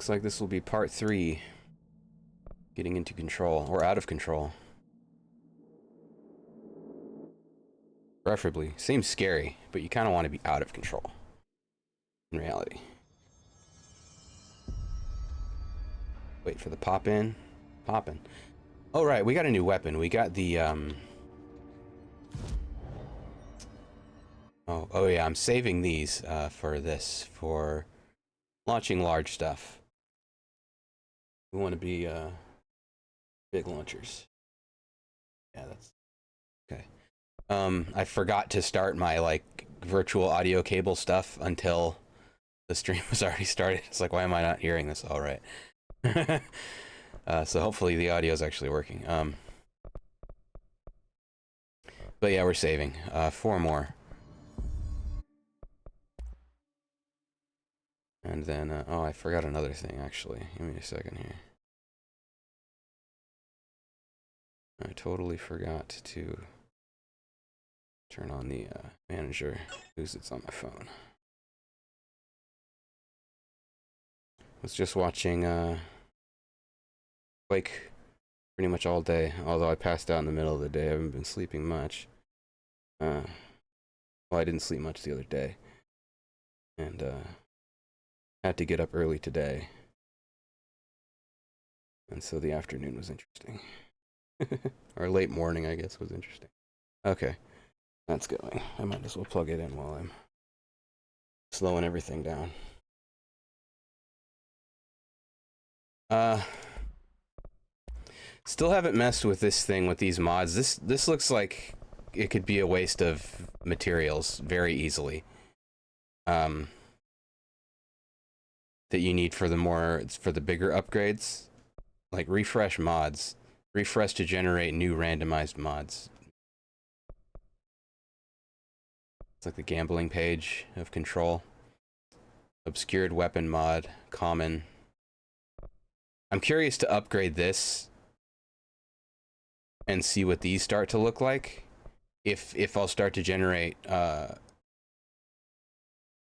looks like this will be part 3. Getting into control, or out of control. Preferably. Seems scary, but you kind of want to be out of control. In reality. Wait for the pop in. Poppin'. Oh, right, we got a new weapon. We got the, Oh yeah, I'm saving these, for this, for launching large stuff. We want to be, big launchers. Yeah, that's... Okay. I forgot to start my, like, virtual audio cable stuff until the stream was already started. It's like, why am I not hearing this? All right. So hopefully the audio is actually working. But yeah, we're saving. 4 more. And then, oh, I forgot another thing, actually. Give me a second here. I totally forgot to turn on the manager, because it's on my phone. Was just watching Quake pretty much all day, although I passed out in the middle of the day. I haven't been sleeping much. Well, I didn't sleep much the other day. And had to get up early today. And so the afternoon was interesting. Or late morning, I guess, was interesting. Okay, that's going. I might as well plug it in while I'm slowing everything down. Still haven't messed with this thing with these mods. This looks like it could be a waste of materials very easily. That you need for the bigger upgrades. Like refresh mods. Refresh to generate new randomized mods. It's like the gambling page of control. Obscured weapon mod, common. I'm curious to upgrade this and see what these start to look like. If I'll start to generate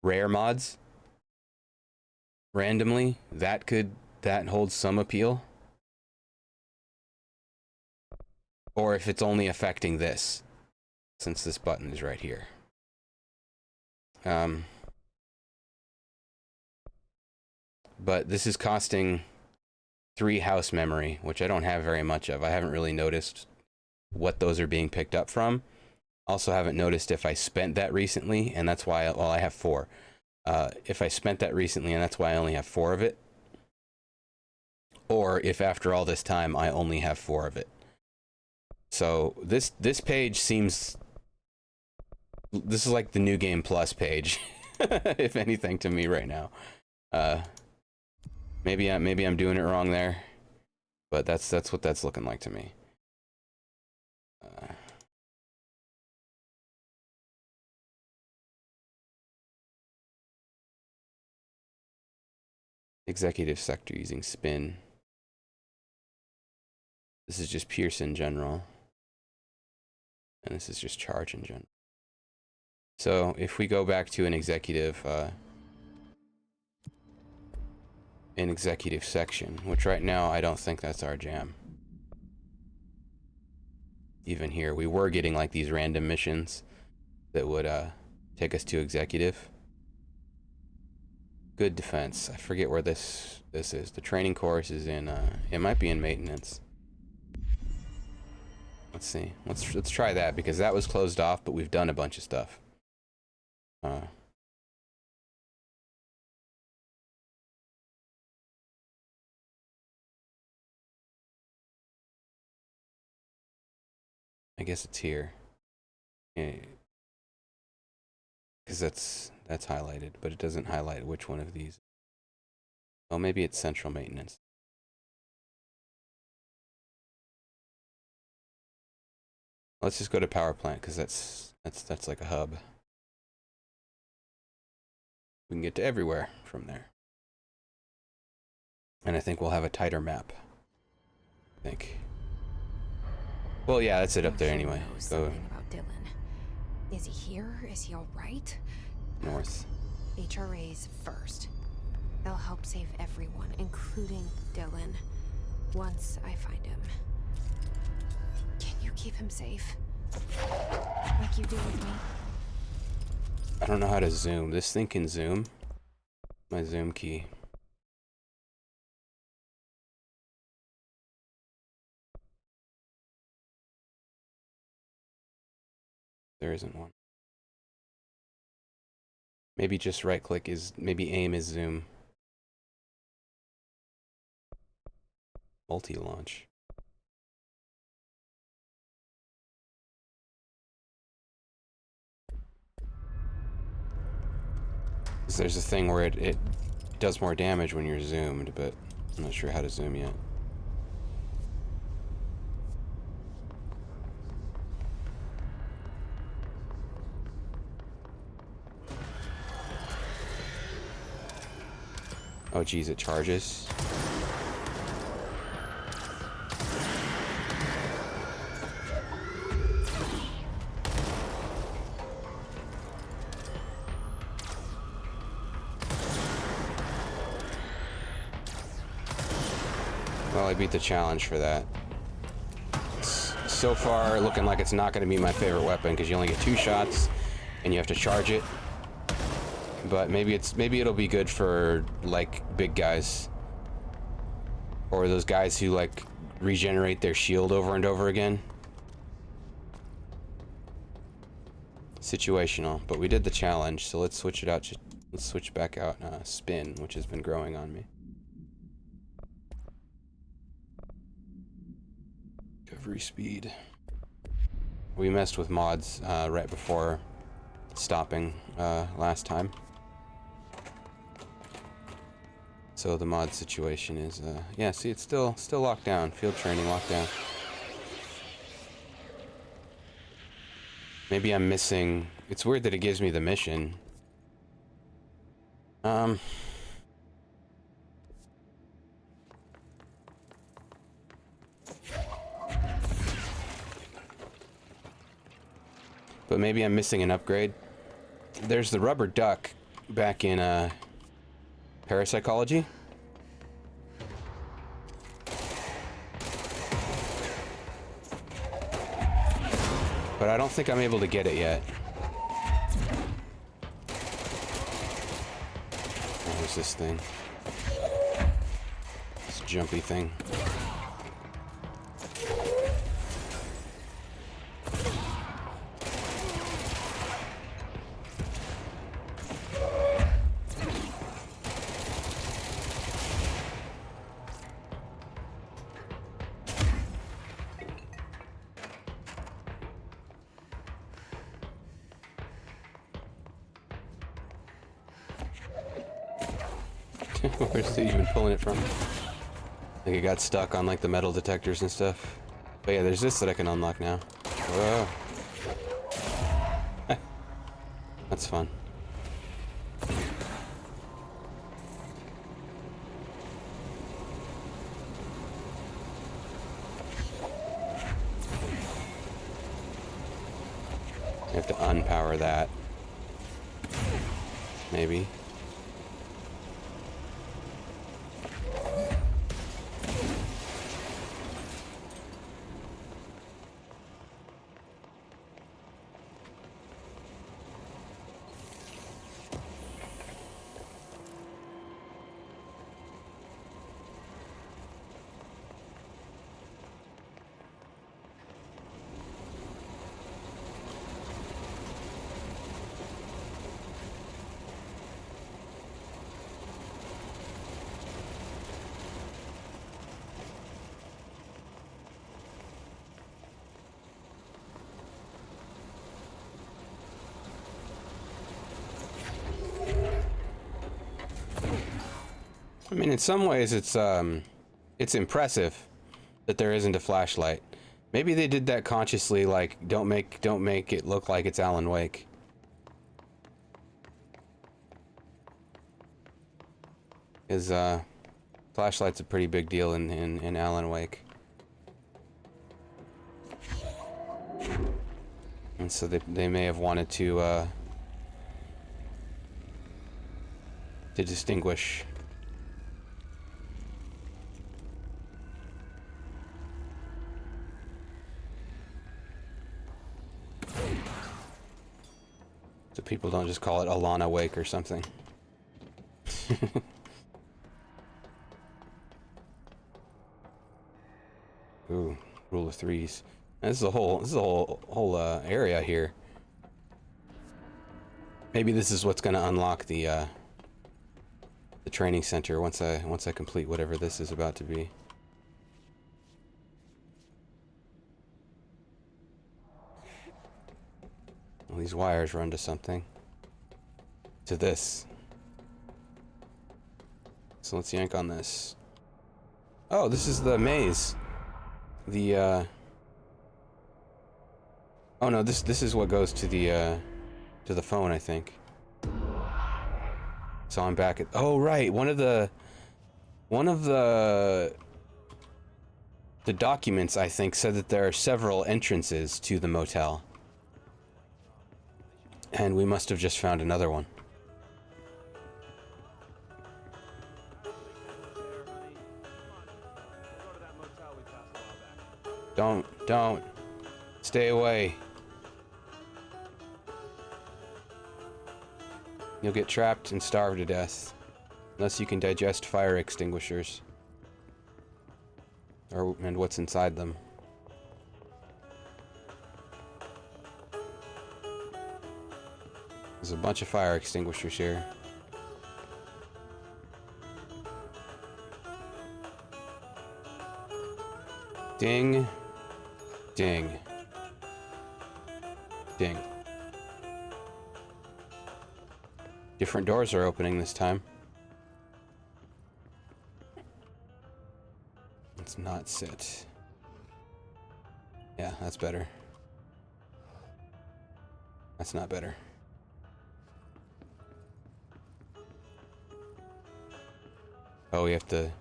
rare mods randomly, that holds some appeal. Or if it's only affecting this, since this button is right here. But this is costing 3 house memory, which I don't have very much of. I haven't really noticed what those are being picked up from. Also haven't noticed if I spent that recently, and that's why, well, I have 4. If I spent that recently, and that's why I only have 4 of it. Or if after all this time, I only have 4 of it. So this page seems... This is like the New Game Plus page, if anything, to me right now. Maybe I'm doing it wrong there, but that's what that's looking like to me. Executive sector using spin. This is just Pierce in general. And this is just charge in general. So if we go back to an executive section, which right now I don't think that's our jam. Even here, we were getting like these random missions that would take us to executive. Good defense. I forget where this is. The training course is in it might be in maintenance. Let's see. Let's try that, because that was closed off, but we've done a bunch of stuff. I guess it's here. Because that's highlighted, but it doesn't highlight which one of these. Oh, maybe it's central maintenance. Let's just go to power plant, because that's like a hub. We can get to everywhere from there. And I think we'll have a tighter map. I think. Well, yeah, that's it up there anyway. Go about Dylan. Is he here? Is he all right? North. HRAs first. They'll help save everyone, including Dylan, once I find him. Can you keep him safe? Like you do with me? I don't know how to zoom. This thing can zoom. My zoom key. There isn't one. Maybe just right click is, maybe aim is zoom. Multi-launch. There's a thing where it does more damage when you're zoomed, but I'm not sure how to zoom yet. Oh geez, it charges. Well, I beat the challenge for that. It's so far looking like it's not going to be my favorite weapon because you only get 2 shots and you have to charge it. But maybe it'll be good for like big guys or those guys who like regenerate their shield over and over again. Situational, but we did the challenge, so let's switch it out. Let's switch back out spin, which has been growing on me. Recovery speed. We messed with mods right before stopping last time. So the mod situation is, yeah, see, it's still locked down. Field training locked down. Maybe I'm missing... It's weird that it gives me the mission. But maybe I'm missing an upgrade. There's the rubber duck back in parapsychology. But I don't think I'm able to get it yet. Where's this thing? This jumpy thing. Where's it even pulling it from? I think it got stuck on like the metal detectors and stuff. But yeah, there's this that I can unlock now. Whoa. That's fun. You have to unpower that. Maybe. I mean, in some ways, it's impressive that there isn't a flashlight. Maybe they did that consciously, like, don't make it look like it's Alan Wake. Because, flashlight's a pretty big deal in Alan Wake. And so they may have wanted to distinguish So people don't just call it Alana Wake or something. Ooh, rule of threes. And this is a whole area here. Maybe this is what's gonna unlock the training center once I complete whatever this is about to be. Well, these wires run to something. To this. So let's yank on this. Oh, this is the maze. The oh no, this is what goes to the phone, I think. So I'm back at, oh right, one of the documents, I think, said that there are several entrances to the motel. And we must have just found another one. Don't. Stay away. You'll get trapped and starve to death. Unless you can digest fire extinguishers. And what's inside them. There's a bunch of fire extinguishers here. Ding. Ding. Ding. Different doors are opening this time. Let's not sit. Yeah, that's better. That's not better. Oh, we have to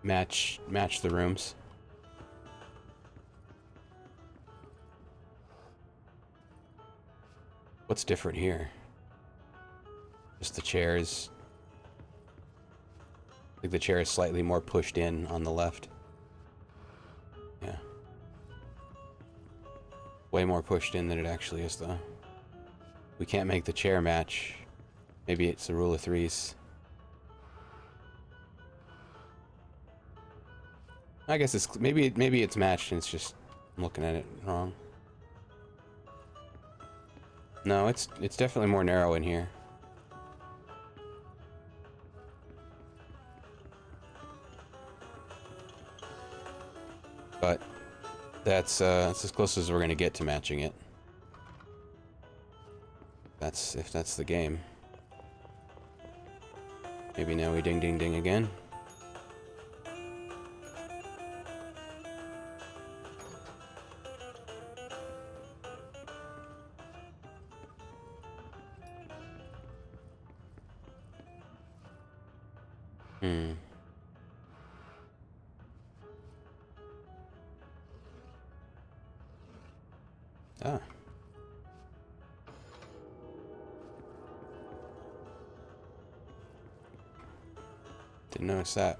match the rooms. What's different here? Just the chairs. I think the chair is slightly more pushed in on the left. Yeah. Way more pushed in than it actually is, though. We can't make the chair match. Maybe it's the rule of threes. I guess it's maybe it's matched and it's just I'm looking at it wrong. No, it's definitely more narrow in here. But that's as close as we're gonna get to matching it. If that's the game. Maybe now we ding ding ding again. Ah. Didn't notice that.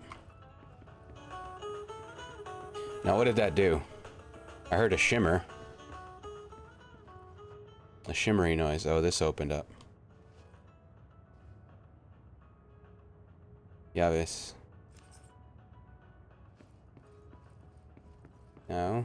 Now, what did that do? I heard a shimmer. A shimmery noise. Oh, this opened up. Ya ves. No.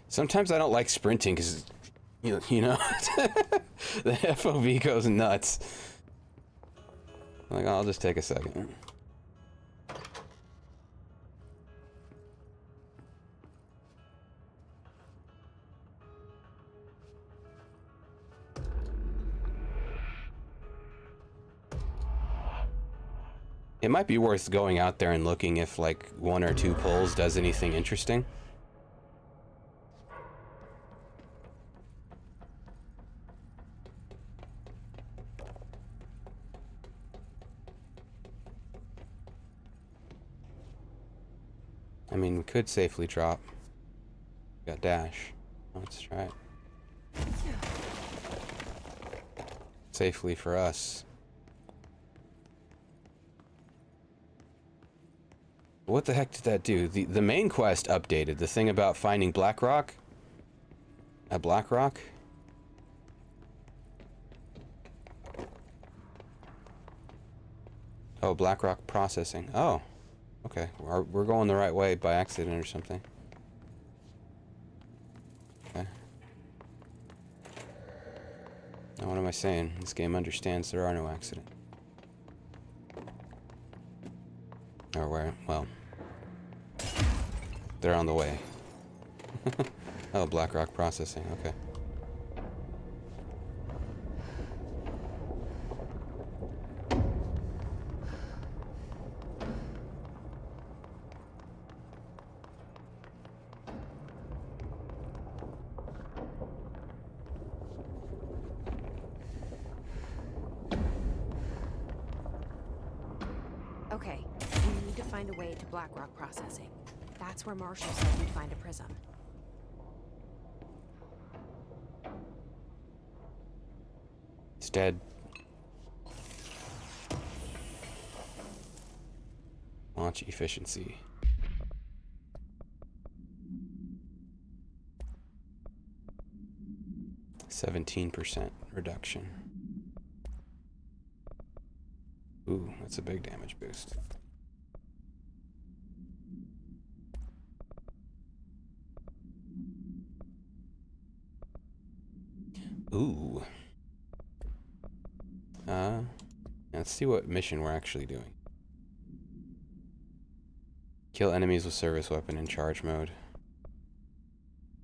Sometimes I don't like sprinting because, you know, the FOV goes nuts. I'm like, I'll just take a second. It might be worth going out there and looking if, like, 1 or 2 pulls does anything interesting. I mean, we could safely drop. Got dash. Let's try it. Safely for us. What the heck did that do? The main quest updated. The thing about finding Black Rock? At Black Rock? Oh, Black Rock processing. Oh. Okay. We're going the right way by accident or something. Okay. Now what am I saying? This game understands there are no accidents. Or where? Well. They're on the way. Oh, Black Rock processing. Okay. Okay, we need to find a way to Blackrock processing. That's where Marshall said we'd find a prism. It's dead. Launch efficiency. %17 reduction. Ooh, that's a big damage boost. Ooh. Let's see what mission we're actually doing. Kill enemies with service weapon in charge mode.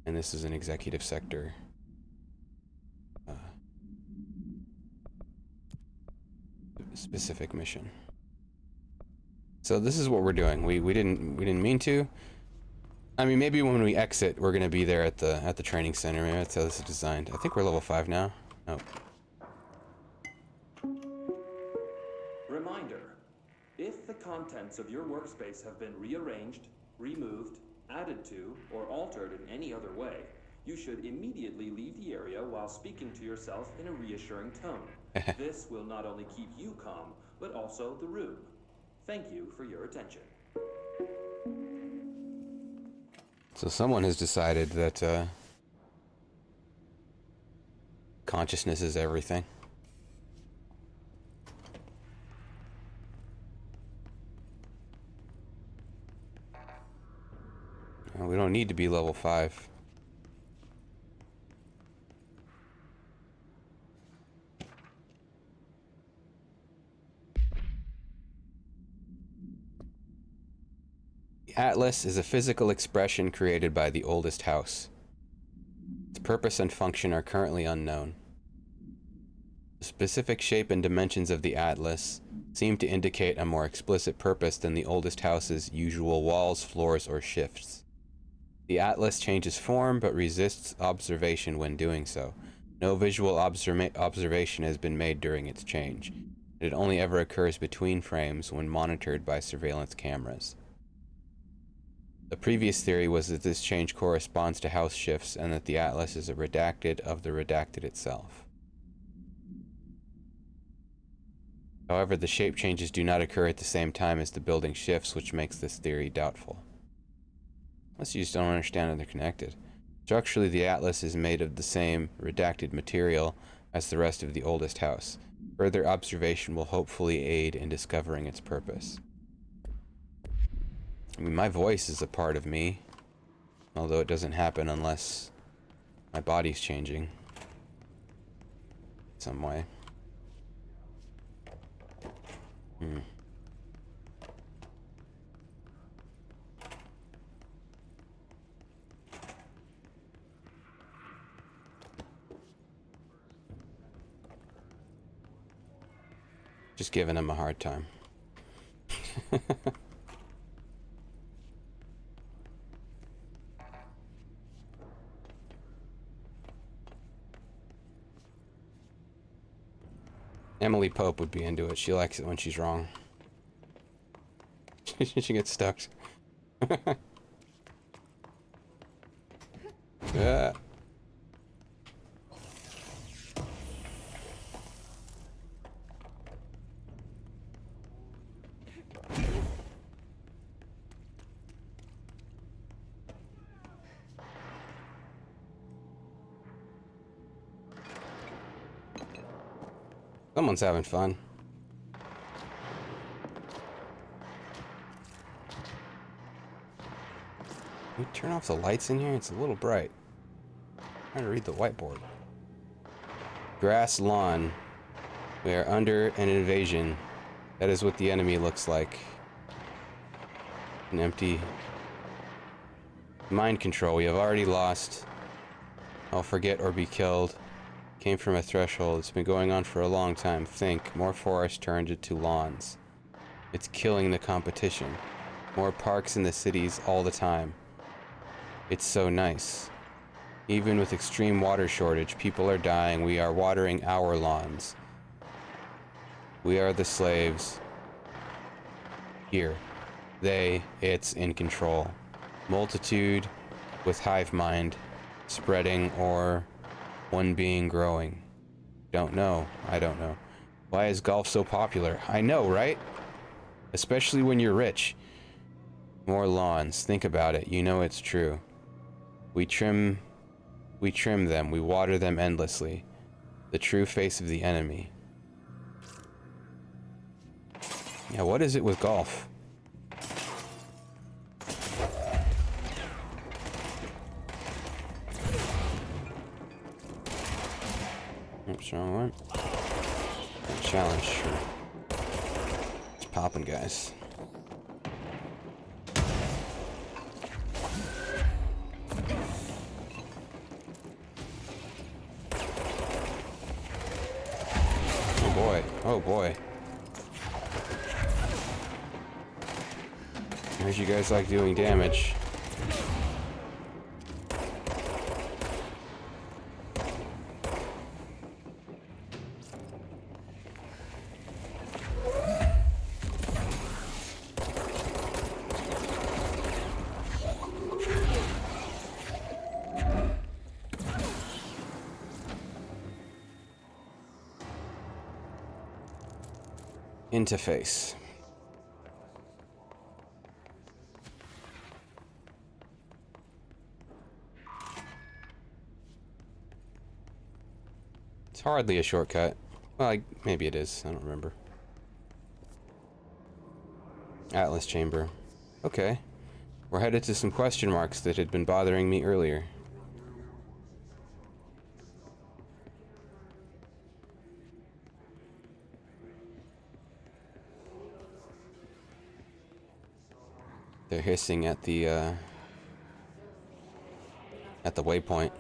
And this is an executive sector. Specific mission. So this is what we're doing. We didn't mean to. I mean, maybe when we exit, we're gonna be there at the training center. Maybe that's how this is designed. I think we're level 5 now. Oh. Reminder: if the contents of your workspace have been rearranged, removed, added to, or altered in any other way, you should immediately leave the area while speaking to yourself in a reassuring tone. This will not only keep you calm, but also the room. Thank you for your attention. So someone has decided that consciousness is everything. We don't need to be level 5. The Atlas is a physical expression created by the oldest house. Its purpose and function are currently unknown. The specific shape and dimensions of the Atlas seem to indicate a more explicit purpose than the oldest house's usual walls, floors, or shifts. The Atlas changes form, but resists observation when doing so. No visual observation has been made during its change. It only ever occurs between frames when monitored by surveillance cameras. The previous theory was that this change corresponds to house shifts and that the Atlas is a redacted of the redacted itself. However, the shape changes do not occur at the same time as the building shifts, which makes this theory doubtful. Unless you just don't understand how they're connected. Structurally, the Atlas is made of the same redacted material as the rest of the oldest house. Further observation will hopefully aid in discovering its purpose. I mean, my voice is a part of me, although it doesn't happen unless my body's changing some way. Just giving him a hard time. Emily Pope would be into it. She likes it when she's wrong. She gets stuck. Yeah. Someone's having fun. Can we turn off the lights in here? It's a little bright. I'm trying to read the whiteboard. Grass lawn. We are under an invasion. That is what the enemy looks like. An empty mind control. We have already lost. I'll forget or be killed. Came from a threshold. It's been going on for a long time. Think. More forest turned into lawns. It's killing the competition. More parks in the cities all the time. It's so nice. Even with extreme water shortage, people are dying. We are watering our lawns. We are the slaves. Here. They, it's in control. Multitude with hive mind. Spreading or one being growing. Don't know. I don't know. Why is golf so popular? I know, right? Especially when you're rich. More lawns. Think about it. You know it's true. We trim them. We water them endlessly. The true face of the enemy. Yeah, what is it with golf? Oops, wrong one. Challenge, sure. It's popping, guys. Oh boy, oh boy. I heard you guys like doing damage. Interface. It's hardly a shortcut. Well, maybe it is. I don't remember. Atlas chamber. Okay. We're headed to some question marks that had been bothering me earlier. They're hissing at the waypoint.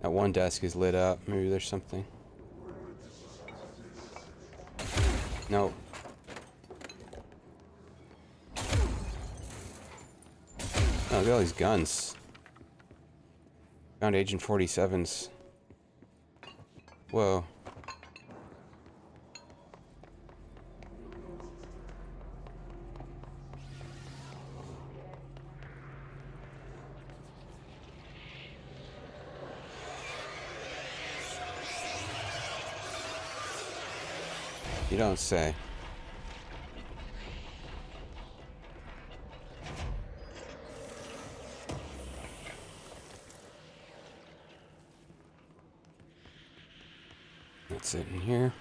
That one desk is lit up. Maybe there's something. No. Oh, look at all these guns. Found Agent 47's. Whoa. You don't say. That's it in here.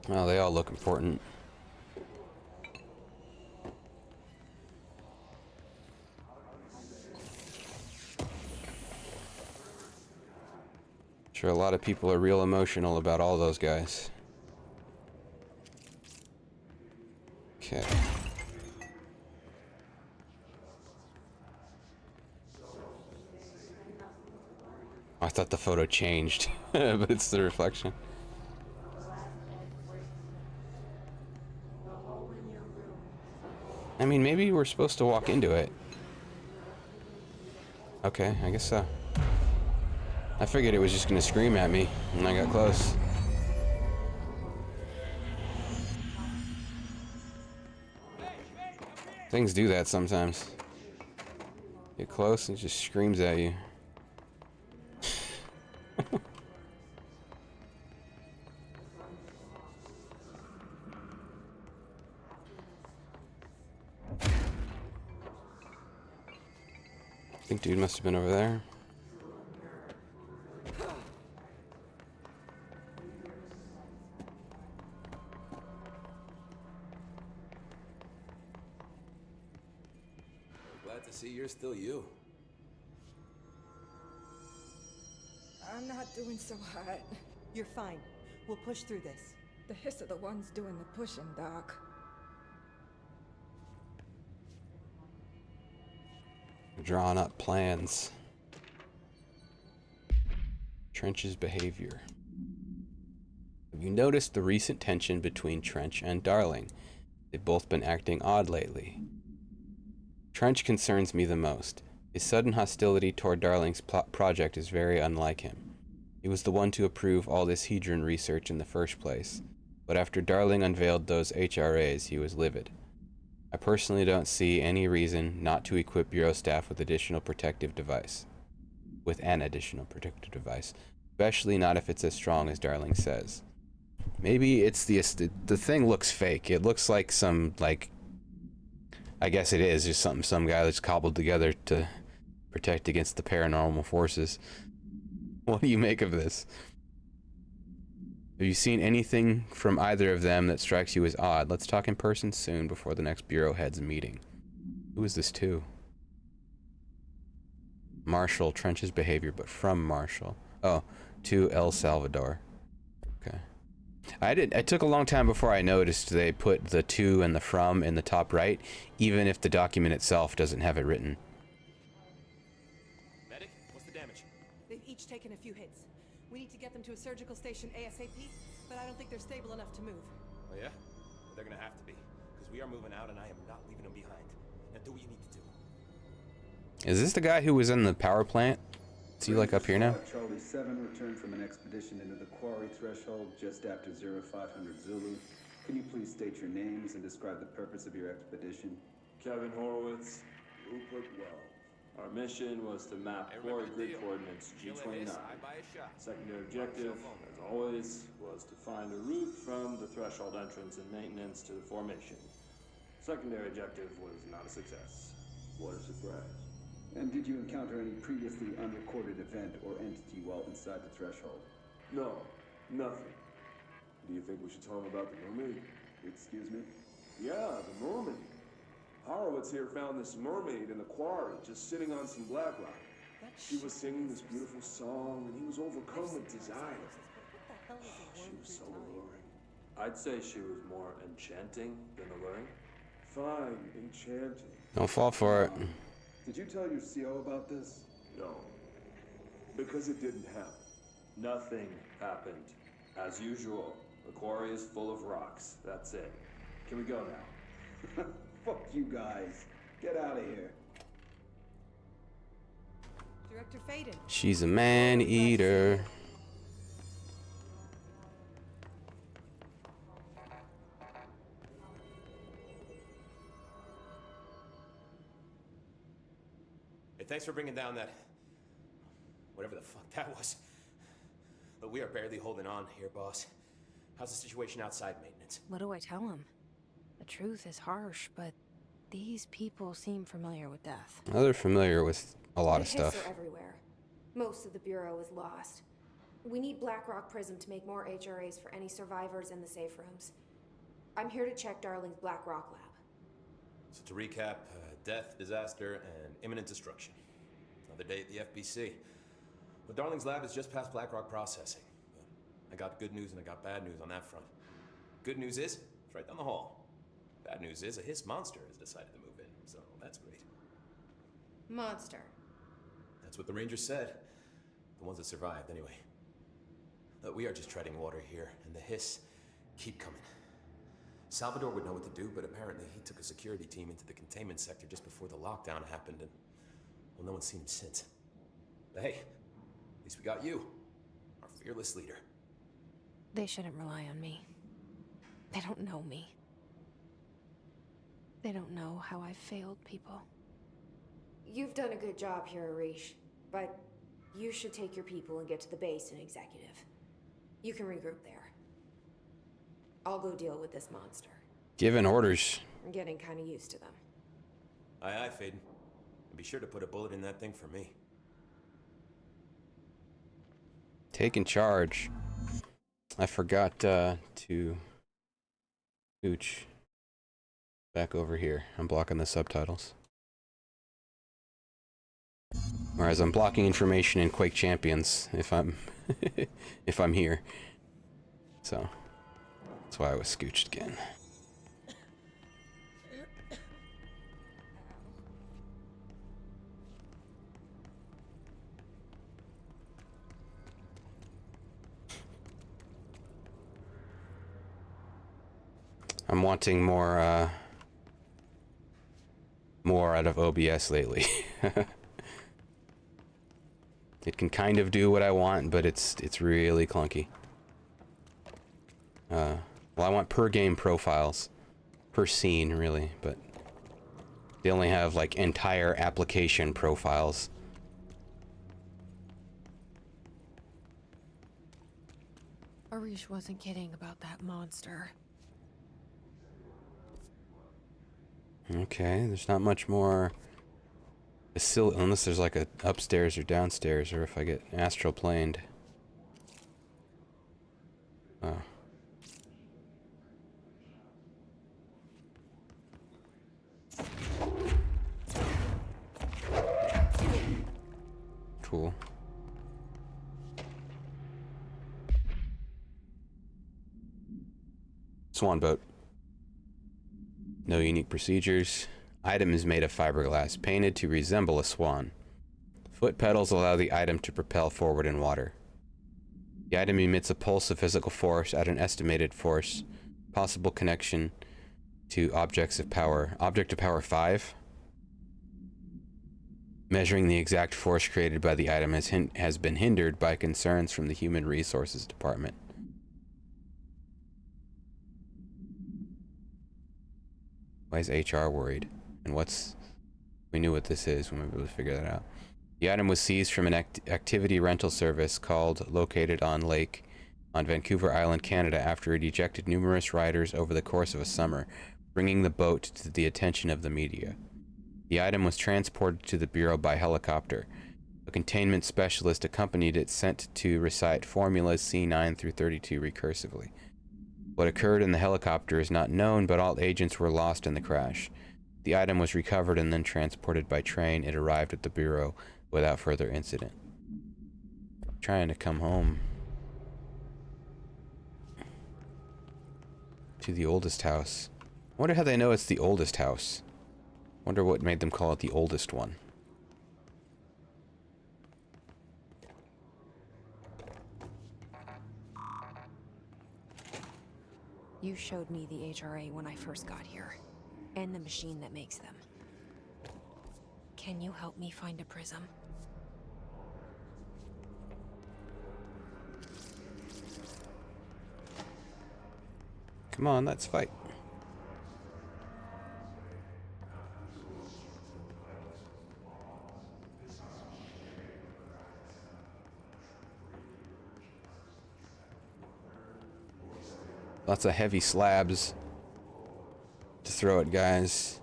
Well, they all look important. Sure, a lot of people are real emotional about all those guys. Okay. I thought the photo changed, but it's the reflection. I mean, maybe we're supposed to walk into it. Okay, I guess so. I figured it was just gonna scream at me when I got close. Things do that sometimes. Get close and it just screams at you. I think dude must have been over there. Glad to see you're still you. I'm not doing so hot. You're fine. We'll push through this. The hiss are the ones doing the pushing, Doc. Drawing up plans. Trench's behavior. Have you noticed the recent tension between Trench and Darling? They've both been acting odd lately. Trench concerns me the most. His sudden hostility toward Darling's project is very unlike him. He was the one to approve all this Hedron research in the first place, but after Darling unveiled those HRAs, he was livid. I personally don't see any reason not to equip Bureau staff with an additional protective device, especially not if it's as strong as Darling says. Maybe it's the thing looks fake. It looks like some, like, I guess it is just something some guy that's cobbled together to protect against the paranormal forces. What do you make of this? Have you seen anything from either of them that strikes you as odd? Let's talk in person soon before the next Bureau heads meeting. Who is this to? Marshall, Trench's behavior, but from Marshall. Oh, to El Salvador. Okay. It took a long time before I noticed they put the to and the from in the top right, even if the document itself doesn't have it written. Medic, what's the damage? They've each taken a few hits. We need to get them to a surgical station ASAP, but I don't think they're stable enough to move. Oh yeah? Well, they're gonna have to be, because we are moving out and I am not leaving them behind. Now do what you need to do. Is this the guy who was in the power plant? Is he like up here now? Charlie 7 returned from an expedition into the quarry threshold just after 0500 Zulu. Can you please state your names and describe the purpose of your expedition? Kevin Horowitz, Rupert Wells. Our mission was to map quarry grid coordinates G29. Secondary objective, as always, was to find a route from the threshold entrance and maintenance to the formation. Secondary objective was not a success. What a surprise. And did you encounter any previously unrecorded event or entity while inside the threshold? No, nothing. Do you think we should tell him about the mermaid? Excuse me? Yeah, the mermaid. Horowitz here found this mermaid in the quarry, just sitting on some black rock. She was singing this beautiful song, and he was overcome with desire. She was so alluring. I'd say she was more enchanting than alluring. Fine, enchanting. Don't fall for it. Did you tell your CO about this? No, because it didn't happen. Nothing happened. As usual, the quarry is full of rocks. That's it. Can we go now? Fuck you guys. Get out of here. Director Faden. She's a man-eater. Hey, thanks for bringing down that... whatever the fuck that was. But we are barely holding on here, boss. How's the situation outside maintenance? What do I tell him? The truth is harsh, but these people seem familiar with death. Well, they're familiar with a lot of The hiss stuff. are everywhere. Most of the Bureau is lost. We need Blackrock Prism to make more HRAs for any survivors in the safe rooms. I'm here to check Darling's Blackrock lab. So to recap, death, disaster, and imminent destruction. Another day at the FBC. Well, Darling's lab is just past Blackrock processing. But I got good news and I got bad news on that front. Good news is, it's right down the hall. Bad news is, a hiss monster has decided to move in, so that's great. Monster. That's what the Rangers said. The ones that survived, anyway. We are just treading water here, and the hiss keep coming. Salvador would know what to do, but apparently he took a security team into the containment sector just before the lockdown happened, and, well, no one's seen him since. But hey, at least we got you, our fearless leader. They shouldn't rely on me. They don't know me. They don't know how I've failed people. You've done a good job here, Arish, but you should take your people and get to the base and executive. You can regroup there. I'll go deal with this monster. Giving orders. I'm getting kind of used to them. Aye, aye, Faden. And be sure to put a bullet in that thing for me. Taking charge. I forgot to scooch back over here. I'm blocking the subtitles. Whereas I'm blocking information in Quake Champions if I'm if I'm here. So that's why I was scooched again. I'm wanting more out of OBS lately. It can kind of do what I want, but it's really clunky. Well, I want per game profiles, per scene really, but they only have like entire application profiles. Arish wasn't kidding about that monster. Okay, there's not much more unless there's like a upstairs or downstairs, or if I get astral planed. Oh. Cool. Swan boat. No unique procedures. Item is made of fiberglass, painted to resemble a swan. Foot pedals allow the item to propel forward in water. The item emits a pulse of physical force at an estimated force. Possible connection to objects of power. Object of power 5. Measuring the exact force created by the item has been hindered by concerns from the Human Resources Department. Why is HR worried? And we knew what this is, we might be able to figure that out. The item was seized from an activity rental service located on Vancouver Island, Canada, after it ejected numerous riders over the course of a summer, bringing the boat to the attention of the media. The item was transported to the Bureau by helicopter. A containment specialist accompanied it, sent to recite formulas C9 through 32 recursively. What occurred in the helicopter is not known, but all agents were lost in the crash. The item was recovered and then transported by train. It arrived at the Bureau without further incident. Trying to come home to the oldest house. I wonder how they know it's the oldest house. Wonder what made them call it the oldest one. You showed me the HRA when I first got here, and the machine that makes them. Can you help me find a prism? Come on, let's fight. Lots of heavy slabs to throw at guys.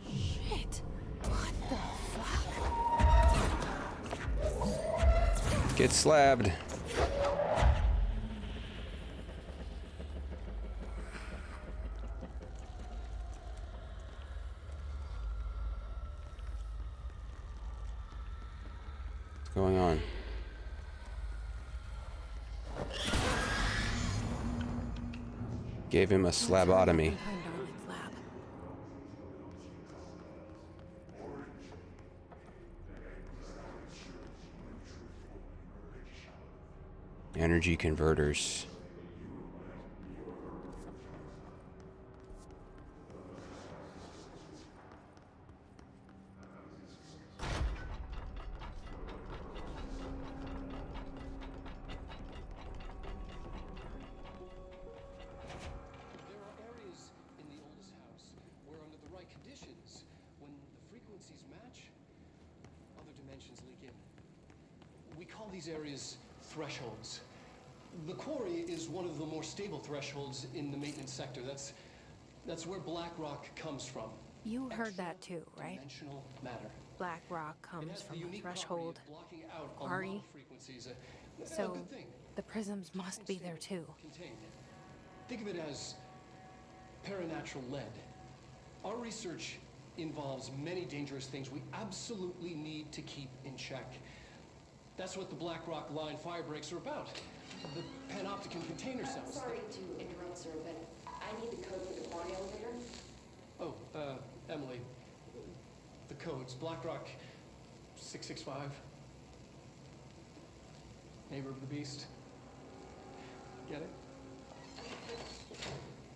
Shit! What the fuck? Get slabbed. What's going on? Gave him a Let's hurry up slabotomy. and find Darling's lab. Energy converters. There are areas in the oldest house where, under the right conditions, when the frequencies match, other dimensions leak in. We call these areas thresholds. The quarry is one of the more stable thresholds in the maintenance sector. That's where black rock comes from. You heard that too, right? Dimensional matter. Black rock It comes has from the a unique threshold. property of blocking out a lot Quarry. of frequencies. A So good thing. the prisms must be there too. Contained. Think of it as paranatural lead. Our research involves many dangerous things we absolutely need to keep in check. That's what the Black Rock Line fire breaks are about. The panopticon container cells. Sorry to interrupt, sir, but I need the code for the quarry elevator. Oh, Emily. The codes. Black Rock 665. Neighbor of the Beast. Get it?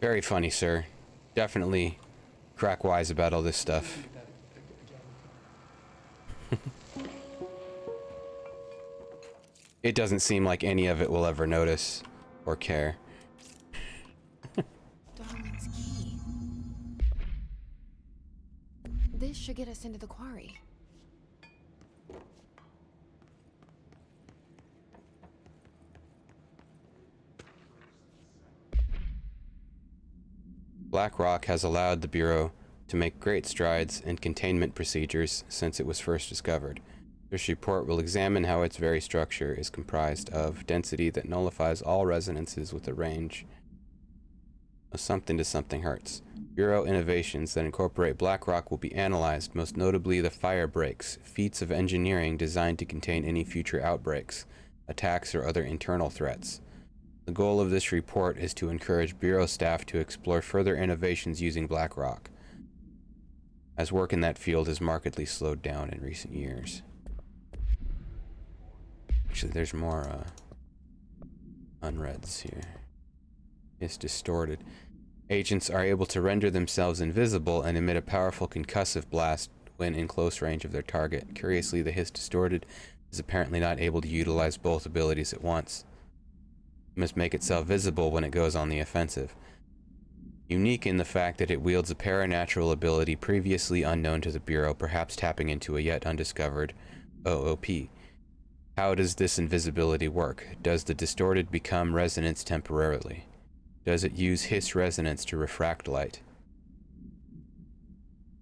Very funny, sir. Definitely crack wise about all this stuff. Repeat that again. It doesn't seem like any of it will ever notice or care. Darling's key. This should get us into the quarry. BlackRock has allowed the Bureau to make great strides in containment procedures since it was first discovered. This report will examine how its very structure is comprised of density that nullifies all resonances with a range of something to something hertz. Bureau innovations that incorporate BlackRock will be analyzed, most notably the fire breaks, feats of engineering designed to contain any future outbreaks, attacks, or other internal threats. The goal of this report is to encourage Bureau staff to explore further innovations using BlackRock, as work in that field has markedly slowed down in recent years. Actually, there's more unreads here. It's distorted. Agents are able to render themselves invisible and emit a powerful concussive blast when in close range of their target. Curiously, the Hiss Distorted is apparently not able to utilize both abilities at once. It must make itself visible when it goes on the offensive. Unique in the fact that it wields a paranatural ability previously unknown to the Bureau, perhaps tapping into a yet undiscovered OOP. How does this invisibility work? Does the Distorted become resonance temporarily? Does it use Hiss resonance to refract light?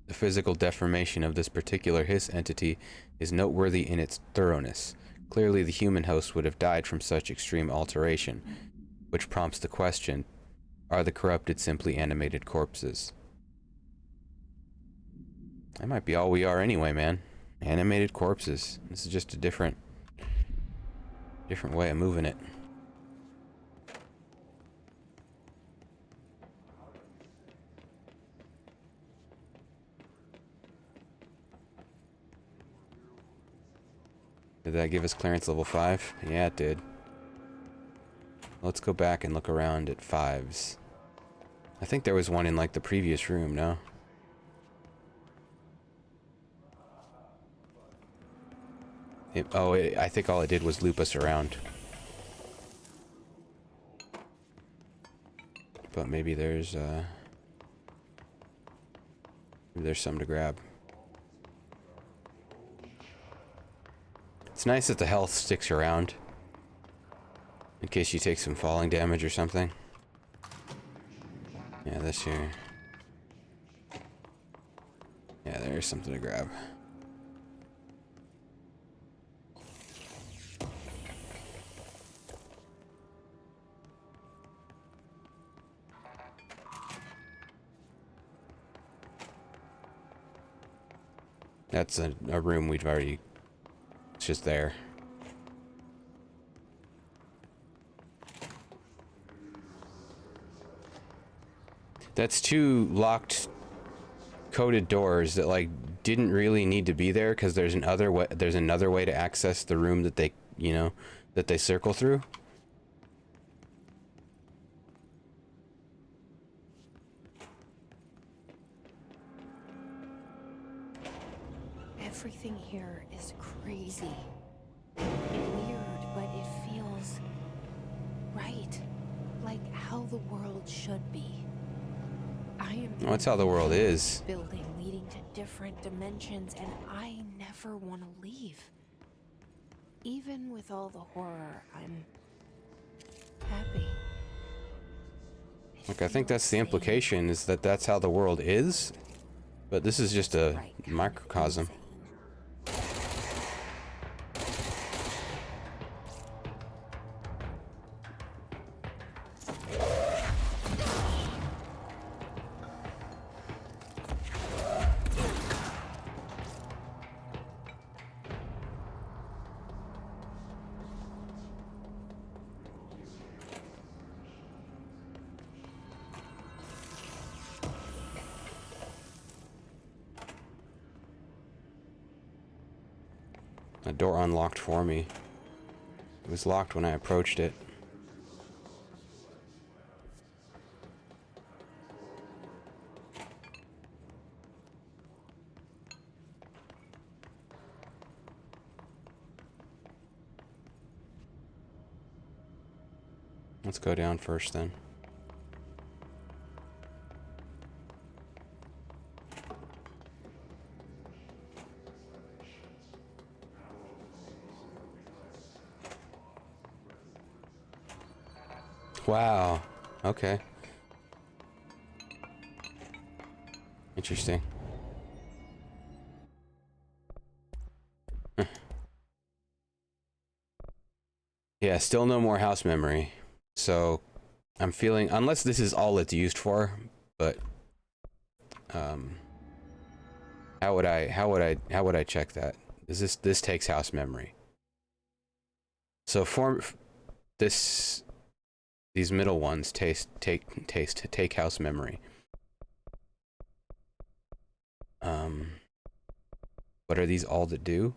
The physical deformation of this particular Hiss entity is noteworthy in its thoroughness. Clearly, the human host would have died from such extreme alteration, which prompts the question, are the corrupted simply animated corpses? That might be all we are anyway, man. Animated corpses. This is just a different way of moving it. Did that give us clearance level 5? Yeah, it did. Let's go back and look around at 5s. I think there was one in like the previous room, no? I think all it did was loop us around. But maybe there's some to grab. It's nice that the health sticks around in case you take some falling damage or something. Yeah, this here. Yeah, there's something to grab. That's a room we've already... It's just there. That's two locked, coded doors that like didn't really need to be there because there's another way. There's another way to access the room that they, you know, that they circle through. Everything here is crazy. Weird, but it feels right. Like how the world should be. I am Well, that's how the world is. building leading to different dimensions, and I never want to leave. Even with all the horror, I'm happy. Like, I think that's the implication, is that that's how the world is, but this is just a microcosm. The door unlocked for me. It was locked when I approached it. Let's go down first then. Wow. Okay. Interesting. Yeah, still no more house memory. So I'm feeling, unless this is all it's used for, but how would I check that? Is this takes house memory. So for this, these middle ones take house memory. What are these all that do?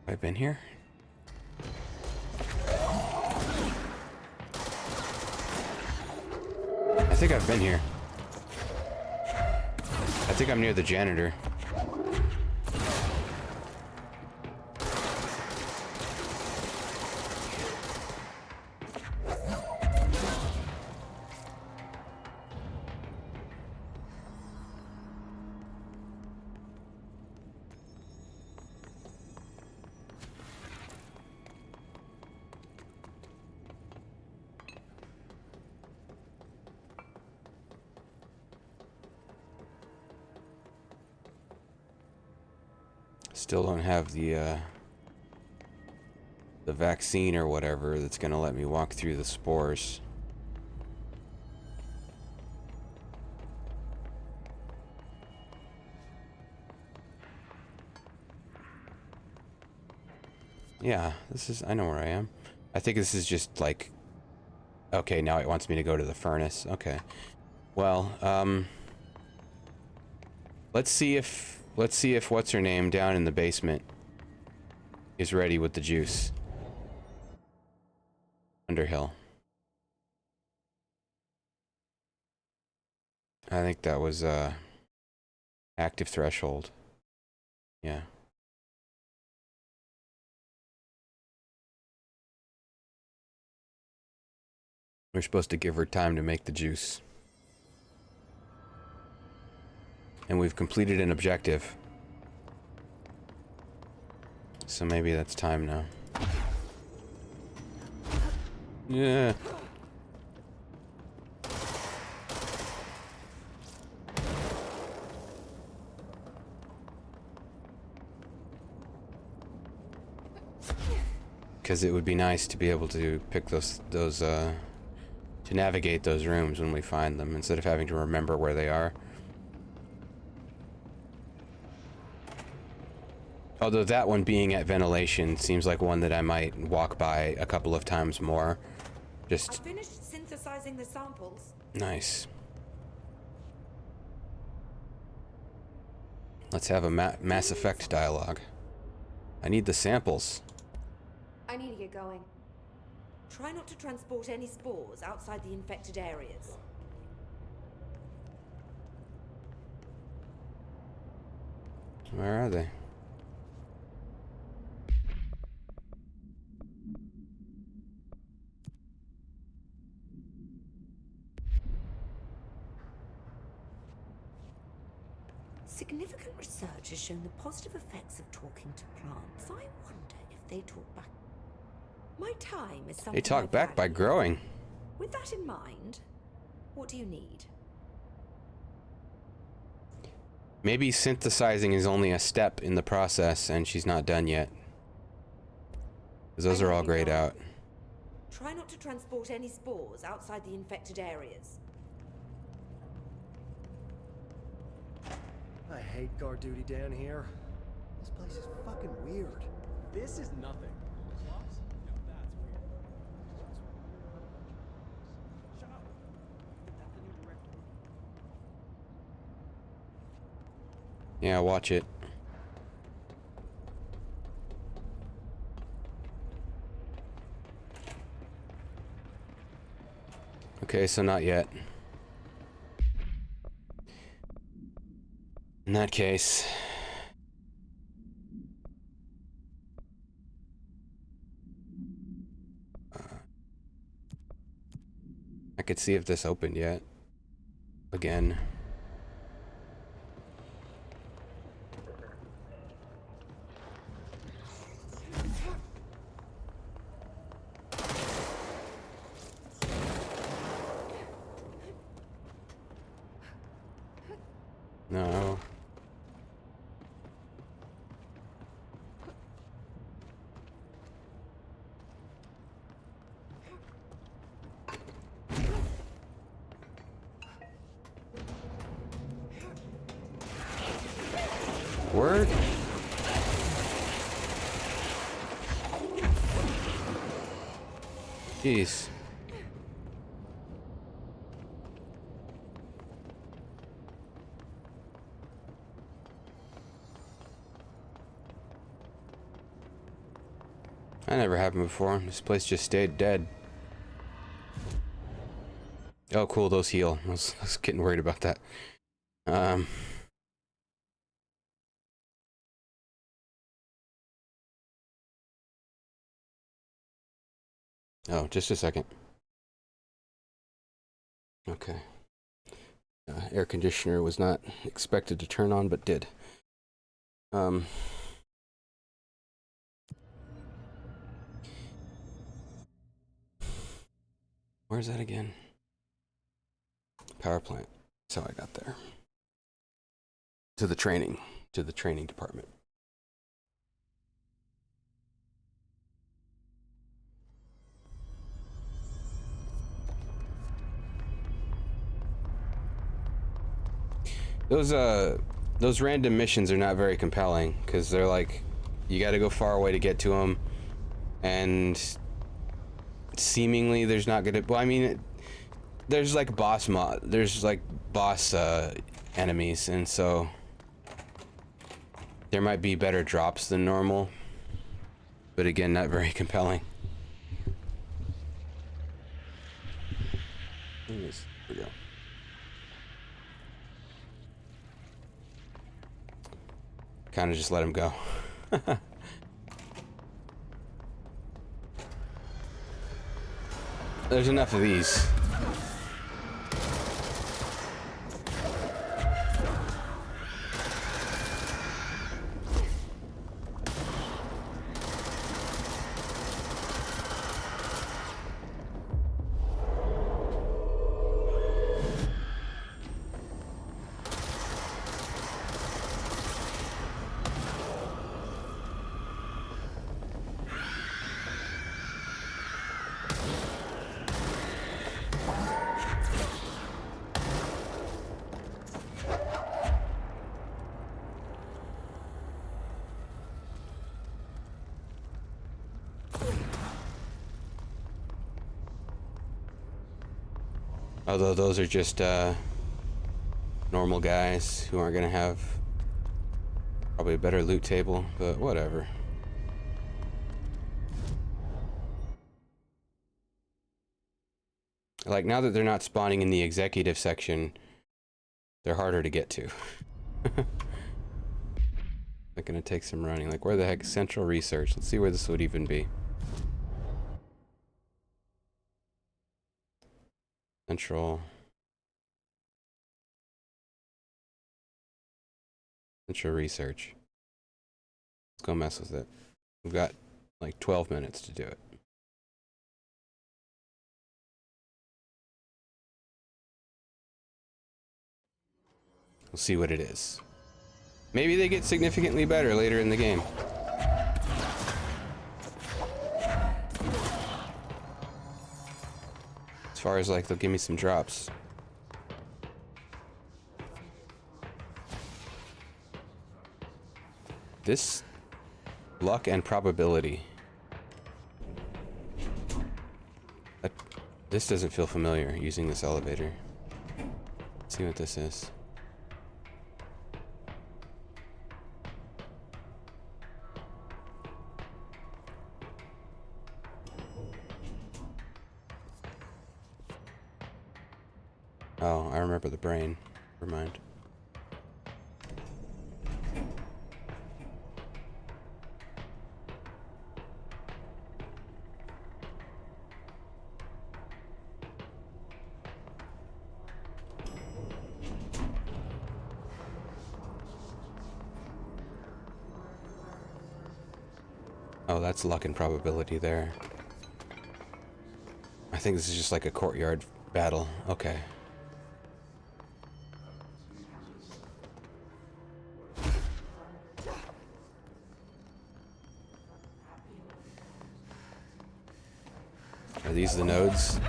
Have I been here? I think I've been here. I think I'm near the janitor. Still don't have the vaccine or whatever that's gonna let me walk through the spores. Yeah, this is, I know where I am. I think this is just like, okay, now it wants me to go to the furnace. Okay. Well, let's see if what's her name down in the basement is ready with the juice. Underhill. I think that was active threshold. Yeah. We're supposed to give her time to make the juice. And we've completed an objective. So maybe that's time now. Yeah. Because it would be nice to be able to pick those to navigate those rooms when we find them, instead of having to remember where they are. Although that one being at ventilation seems like one that I might walk by a couple of times more. I Just finished synthesizing the samples. nice. Let's have a Mass Effect dialogue. I need the samples. I need to get going. Try not to transport any spores outside the infected areas. Where are they? Significant research has shown the positive effects of talking to plants. I wonder if they talk back. My time is something They talk I back by value. growing. With that in mind, what do you need? Maybe synthesizing is only a step in the process and she's not done yet. 'Cause those I are need all to grayed go. out. Try not to transport any spores outside the infected areas. I hate guard duty down here. This place is fucking weird. This is nothing. Clocks? No, that's weird. Shut up. That's the new director. Yeah, watch it. Okay, so not yet. In that case, I could see if this opened yet. Again. No. Word? Jeez. That never happened before. This place just stayed dead. Oh, cool. Those heal. I was getting worried about that. Oh, just a second. Okay. Air conditioner was not expected to turn on, but did. Where's that again? Power plant. That's how I got there. To the training department. Those random missions are not very compelling because they're like, you got to go far away to get to them, and seemingly there's not gonna. Well, I mean, there's like boss enemies, and so there might be better drops than normal, but again, not very compelling. Here we go. Kind of just let him go. There's enough of these. Although those are just normal guys who aren't gonna have probably a better loot table, but whatever. Like, now that they're not spawning in the executive section, they're harder to get to. They're gonna take some running. Like, where the heck is Central Research? Let's see where this would even be. Central Research. Let's go mess with it. We've got like 12 minutes to do it. We'll see what it is. Maybe they get significantly better later in the game. As far as like, they'll give me some drops. This luck and probability. This doesn't feel familiar, using this elevator. Let's see what this is. Oh, I remember the brain. Never mind. Oh, that's luck and probability there. I think this is just like a courtyard battle. Okay. Are these the nodes?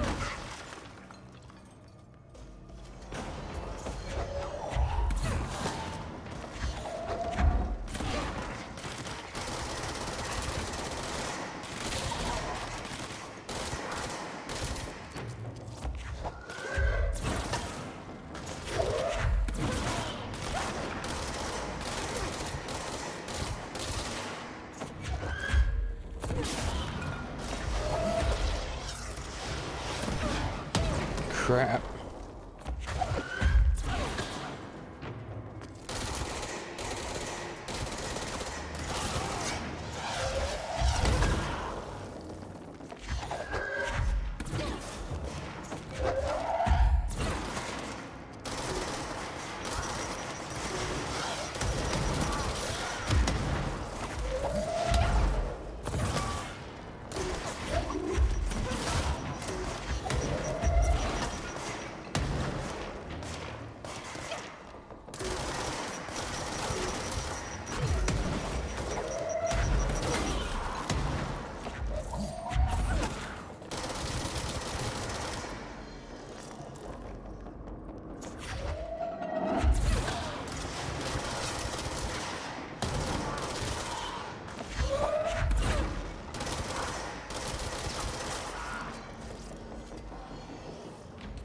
Crap.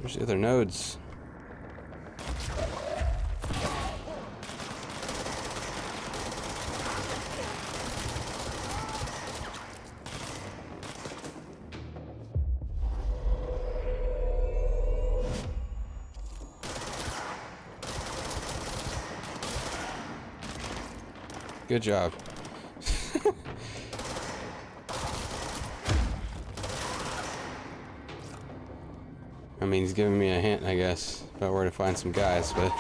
Where's the other nodes? Good job. I mean, he's giving me a hint, I guess, about where to find some guys, but...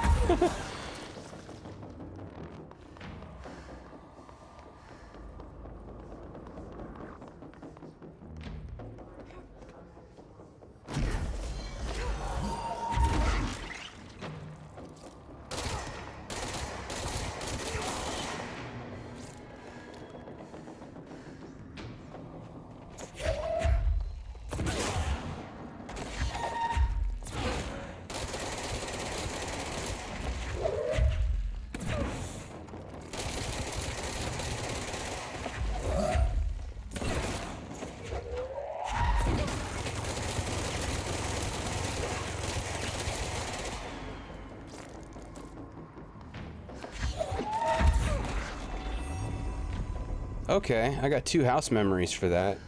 Okay, I got 2 house memories for that.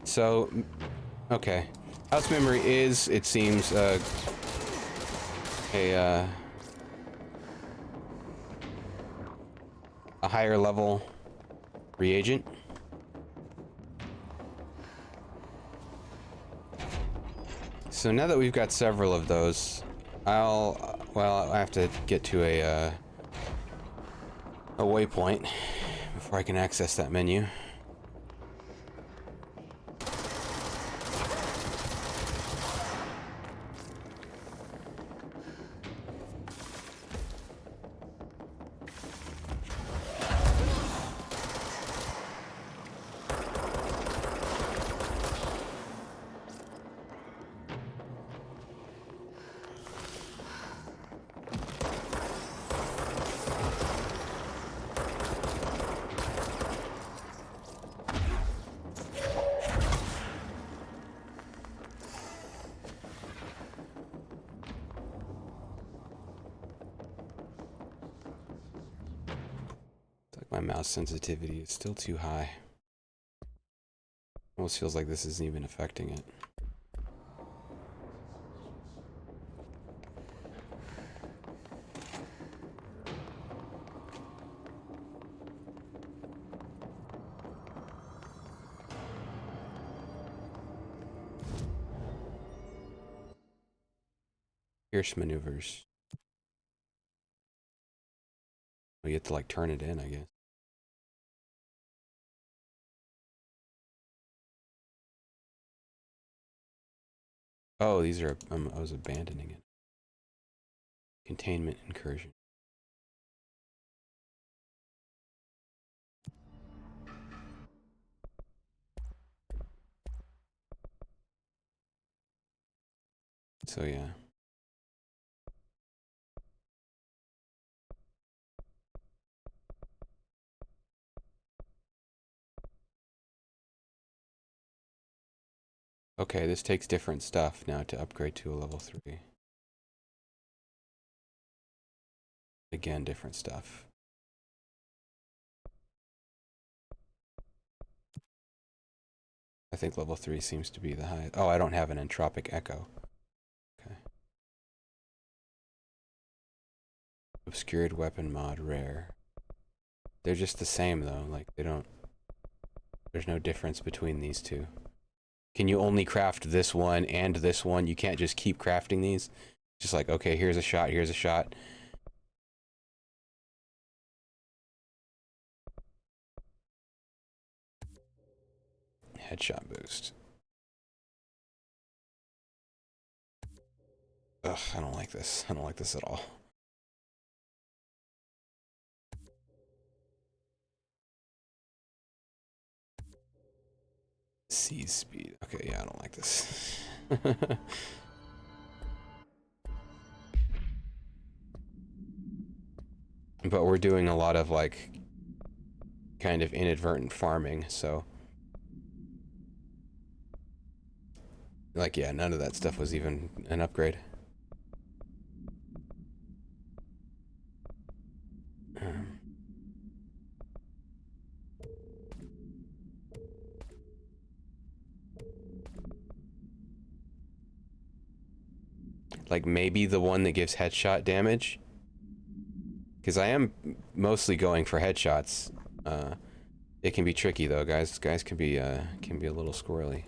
So, okay. House memory is, it seems, a higher level reagent. So now that we've got several of those, well, I have to get to a waypoint before I can access that menu. My mouse sensitivity is still too high. Almost feels like this isn't even affecting it. Pierce maneuvers. We have to like turn it in, I guess. Oh, these are, I was abandoning it. Containment incursion. So yeah. Okay, this takes different stuff now to upgrade to a level 3. Again, different stuff. I think level 3 seems to be the highest. Oh, I don't have an entropic echo. Okay. Obscured weapon mod rare. They're just the same though, like they don't, there's no difference between these two. Can you only craft this one and this one? You can't just keep crafting these? Just like, okay, here's a shot, here's a shot. Headshot boost. Ugh, I don't like this. I don't like this at all. Seize speed. Okay, yeah, I don't like this. But we're doing a lot of like kind of inadvertent farming, so like yeah, none of that stuff was even an upgrade. Like maybe the one that gives headshot damage, because I am mostly going for headshots. It can be tricky though, guys. Guys can be a little squirrely.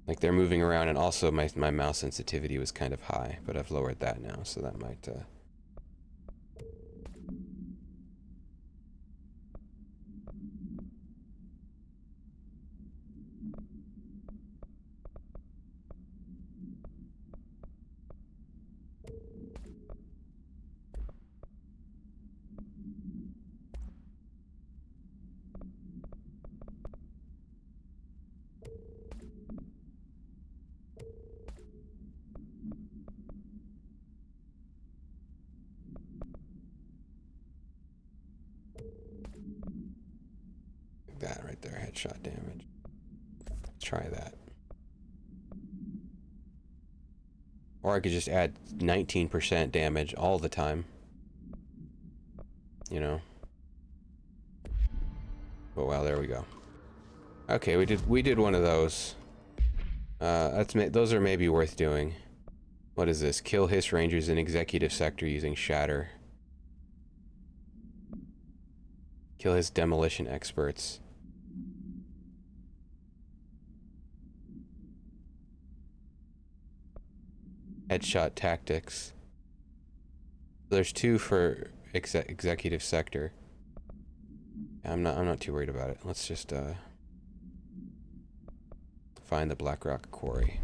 Like they're moving around, and also my mouse sensitivity was kind of high, but I've lowered that now, so that might. That right there, headshot damage. Let's try that. Or I could just add 19% damage all the time. You know. But well, there we go. Okay, we did one of those. Those are maybe worth doing. What is this? Kill Hiss Rangers in Executive Sector using Shatter. Kill Hiss Demolition Experts. Headshot Tactics. There's 2 for Executive Sector. I'm not too worried about it. Let's just find the Blackrock Quarry.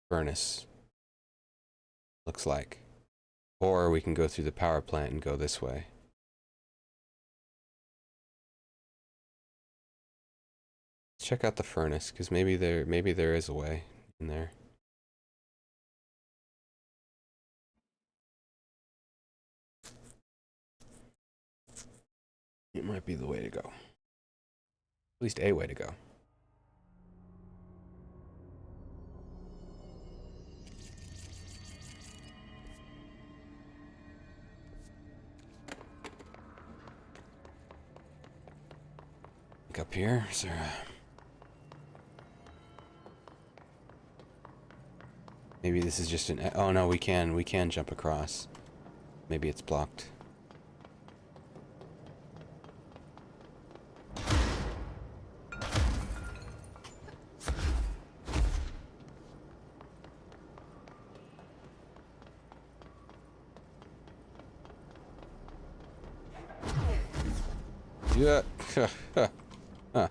Furnace. Looks like. Or we can go through the power plant and go this way. Let's check out the furnace, because maybe there is a way in there. It might be the way to go. At least a way to go. Look up here, Sarah. Maybe this is just an... Oh no, we can jump across. Maybe it's blocked. Yeah. Huh.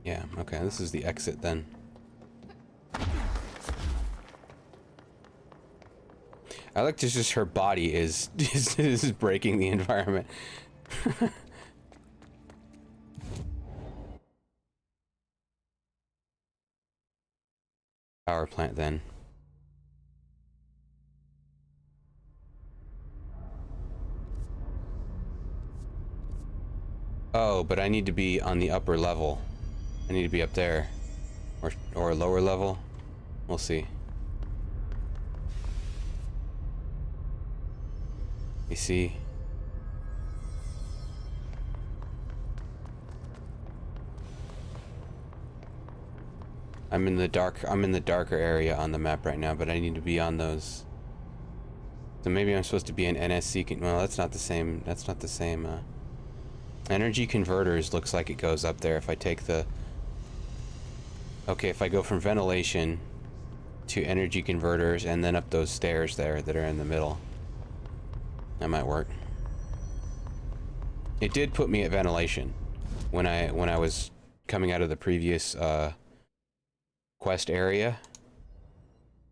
Yeah, okay, this is the exit then. I like to just her body is is breaking the environment. Power plant then. Oh, but I need to be on the upper level. I need to be up there. Or lower level. We'll see. You see. I'm in the darker area on the map right now, but I need to be on those. So maybe I'm supposed to be an NSC well, that's not the same. That's not the same energy converters looks like it goes up there if I take the... Okay, if I go from ventilation to energy converters and then up those stairs there that are in the middle. That might work. It did put me at ventilation when I was coming out of the previous quest area.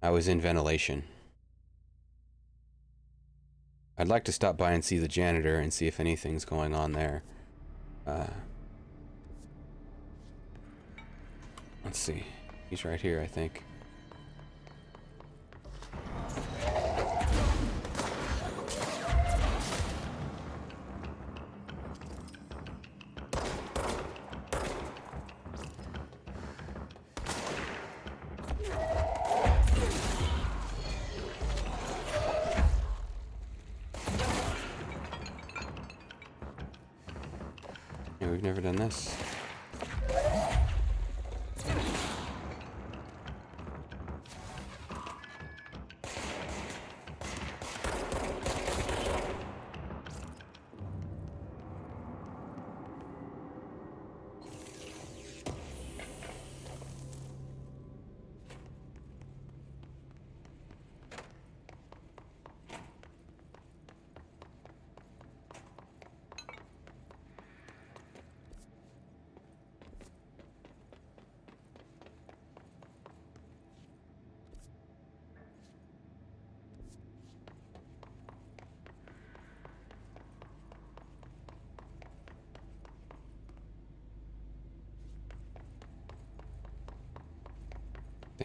I was in ventilation. I'd like to stop by and see the janitor and see if anything's going on there. Let's see. He's right here, I think. Yeah, we've never done this.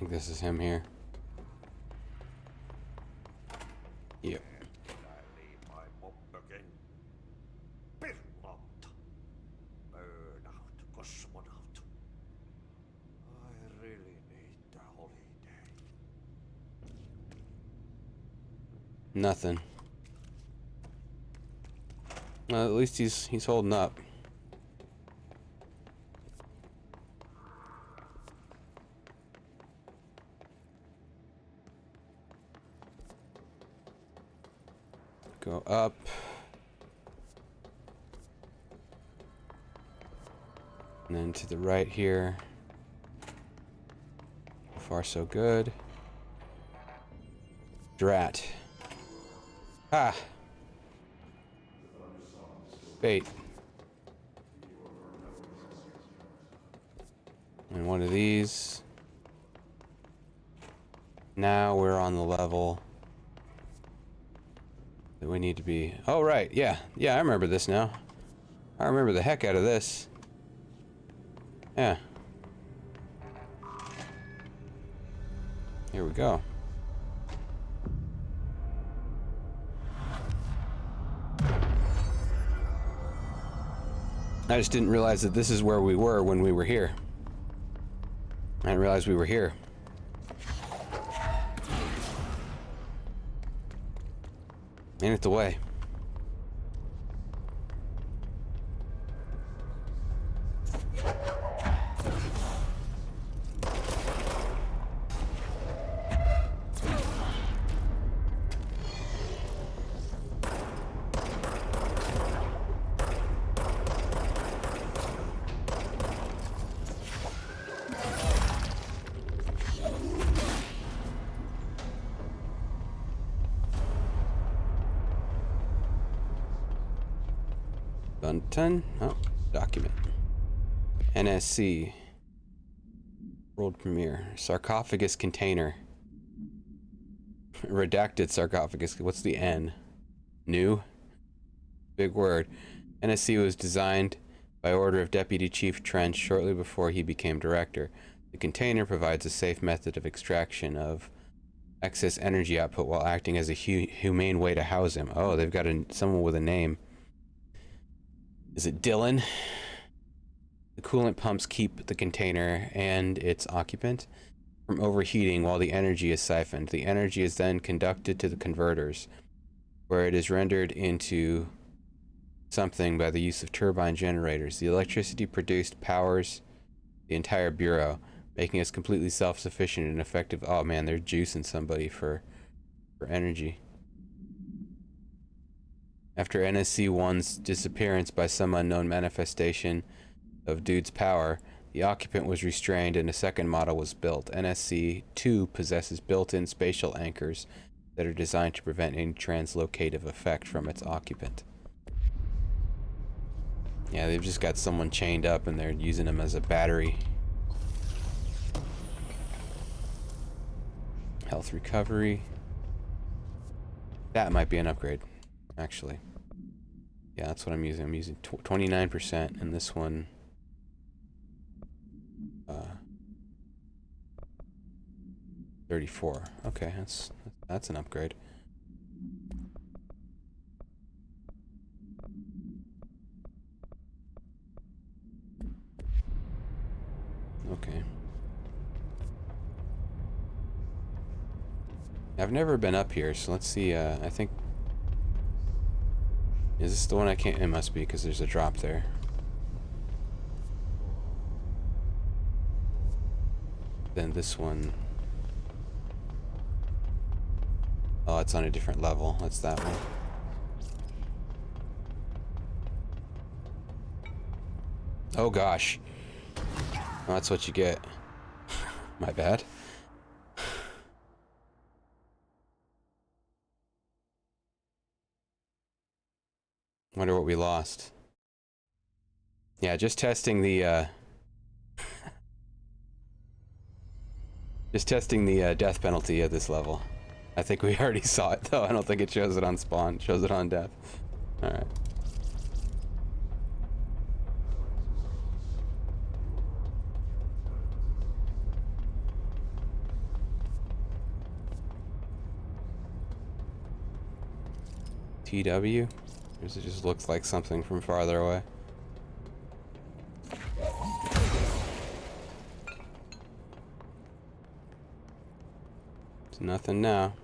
think this is him here. Yep. Nothing. Well, at least he's holding up. Go up. And then to the right here. So far so good. Drat. Ah! Bait. And one of these. Now we're on the level that we need to be. Oh, right. Yeah. Yeah, I remember this now. I remember the heck out of this. Yeah. Here we go. I just didn't realize that this is where we were when we were here. I didn't realize we were here. Ain't it the way? Dun. Oh, document. NSC. World premiere. Sarcophagus container. Redacted sarcophagus. What's the N? New? Big word. NSC was designed by order of Deputy Chief Trench shortly before he became director. The container provides a safe method of extraction of excess energy output while acting as a humane way to house him. Oh, they've got someone with a name. Is it Dylan? The coolant pumps keep the container and its occupant from overheating while the energy is siphoned. The energy is then conducted to the converters, where it is rendered into something by the use of turbine generators. The electricity produced powers the entire bureau, making us completely self-sufficient and effective. Oh man, they're juicing somebody for energy. After NSC-1's disappearance by some unknown manifestation of Dude's power, the occupant was restrained and a second model was built. NSC-2 possesses built-in spatial anchors that are designed to prevent any translocative effect from its occupant. Yeah, they've just got someone chained up and they're using him as a battery. Health recovery. That might be an upgrade, actually. Yeah, that's what I'm using. I'm using 29%, and this one... 34. Okay, that's an upgrade. Okay. I've never been up here, so let's see. I think... Is this the one I can't... It must be, because there's a drop there. Then this one... Oh, it's on a different level. That's that one. Oh gosh. Well, that's what you get. My bad. Wonder what we lost. Yeah, just testing the death penalty at this level. I think we already saw it though. I don't think it shows it on spawn. It shows it on death. Alright. TW? Or does it just look like something from farther away? There's nothing now.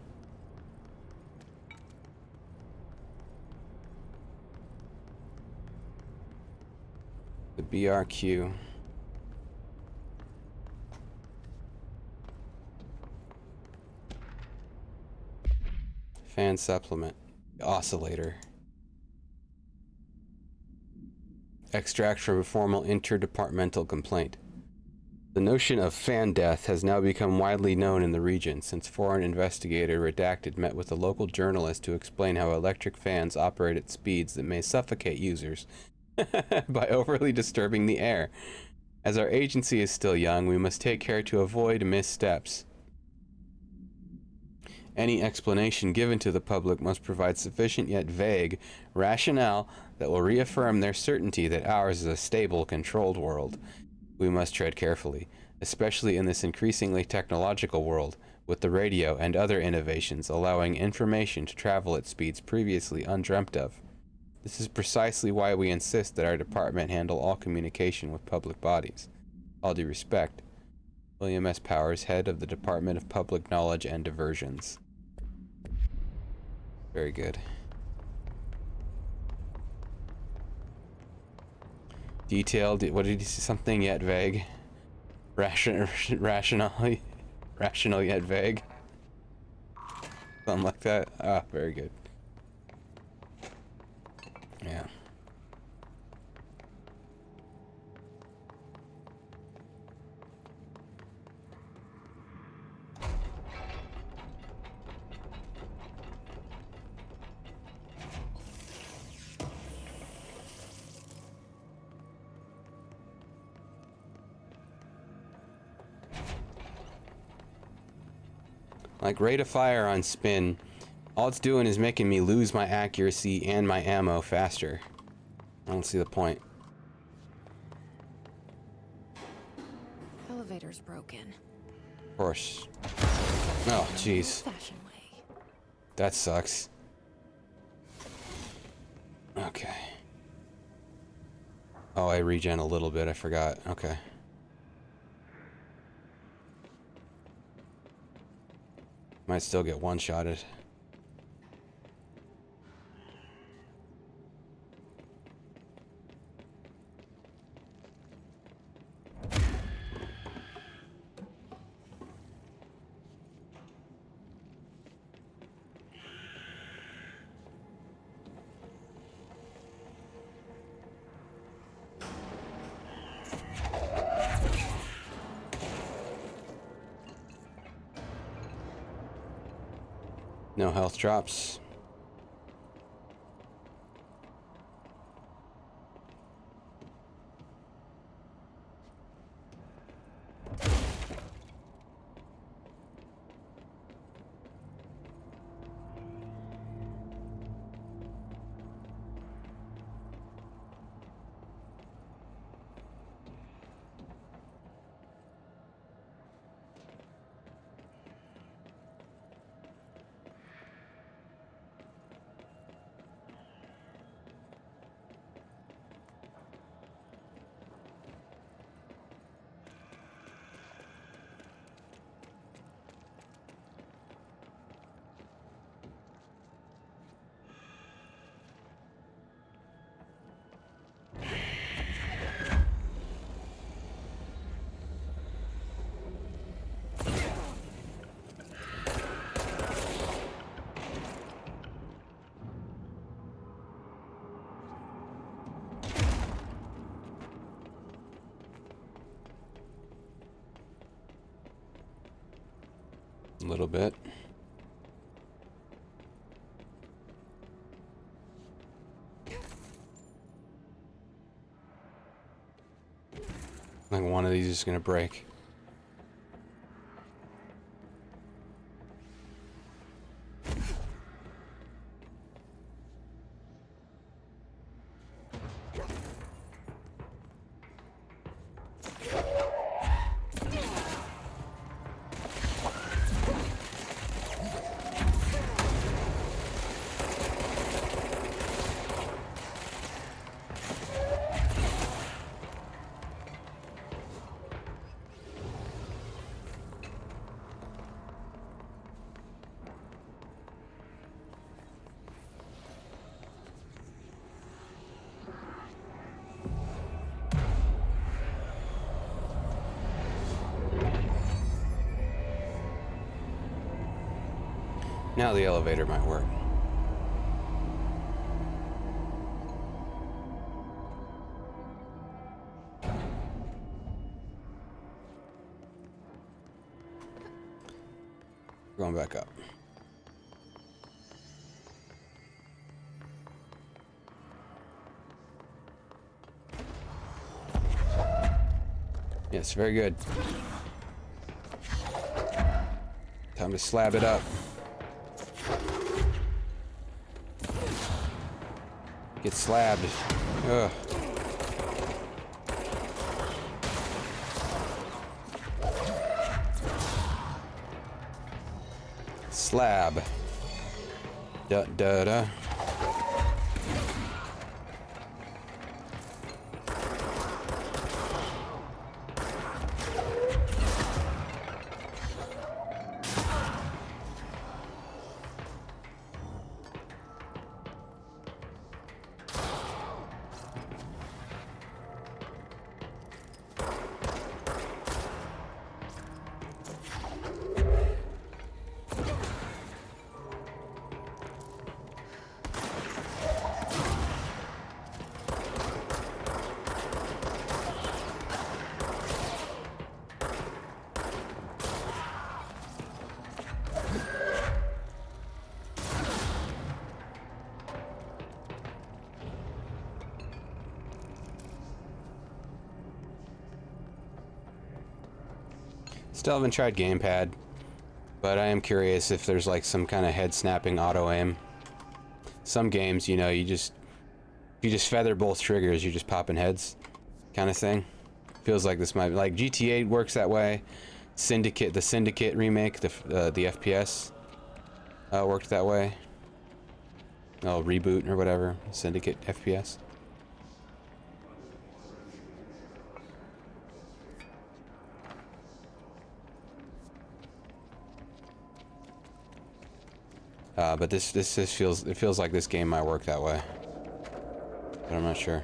The BRQ. Fan supplement. Oscillator. Extract from a formal interdepartmental complaint. The notion of fan death has now become widely known in the region since foreign investigator Redacted met with a local journalist to explain how electric fans operate at speeds that may suffocate users by overly disturbing the air. As our agency is still young, we must take care to avoid missteps. Any explanation given to the public must provide sufficient yet vague rationale that will reaffirm their certainty that ours is a stable, controlled world. We must tread carefully, especially in this increasingly technological world, with the radio and other innovations allowing information to travel at speeds previously undreamt of. This is precisely why we insist that our department handle all communication with public bodies. All due respect, William S. Powers, head of the Department of Public Knowledge and Diversions. Very good. Detailed, what did he say? Something yet vague. Rational yet vague. Something like that. Ah, very good. Yeah. Like rate of fire on spin, all it's doing is making me lose my accuracy and my ammo faster. I don't see the point. Elevator's broken. Of course. Oh, jeez. Fashion way. That sucks. Okay. Oh, I regen a little bit, I forgot. Okay. Might still get one-shotted. No health drops. A little bit. Like one of these is gonna break. Now the elevator might work. Going back up. Yes, very good. Time to slab it up. Get slabbed. Ugh. Slab. Da da da. Still haven't tried gamepad, but I am curious if there's like some kind of head snapping auto aim. Some games, you know, you just feather both triggers, you're just popping heads, kind of thing. Feels like this might, like GTA works that way. Syndicate, the Syndicate remake, the FPS worked that way. Oh, reboot or whatever, Syndicate FPS. But this feels like this game might work that way, but I'm not sure.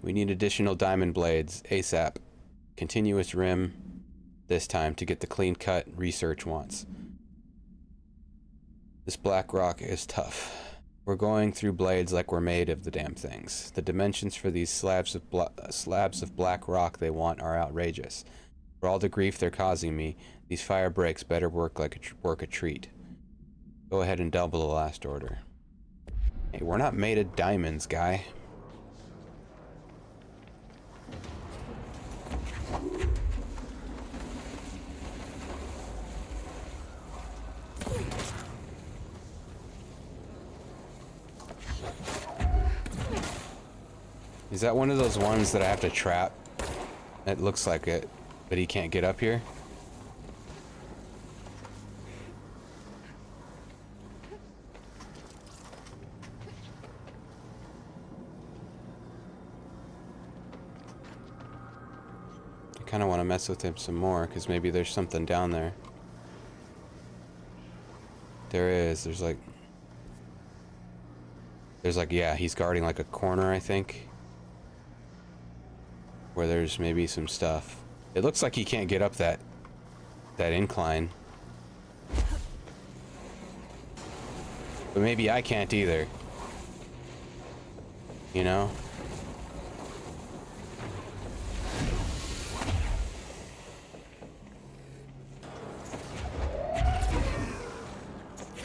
We need additional diamond blades ASAP. Continuous rim this time to get the clean cut research wants. This black rock is tough. We're going through blades like we're made of the damn things. The dimensions for these slabs of black rock they want are outrageous. For all the grief they're causing me, these fire breaks better work a treat. Go ahead and double the last order. Hey, we're not made of diamonds, guy. Is that one of those ones that I have to trap? It looks like it, but he can't get up here? I kind of want to mess with him some more, because maybe there's something down there. There is. There's like, yeah, he's guarding like a corner, I think, where there's maybe some stuff. It looks like he can't get up that incline. But maybe I can't either. You know?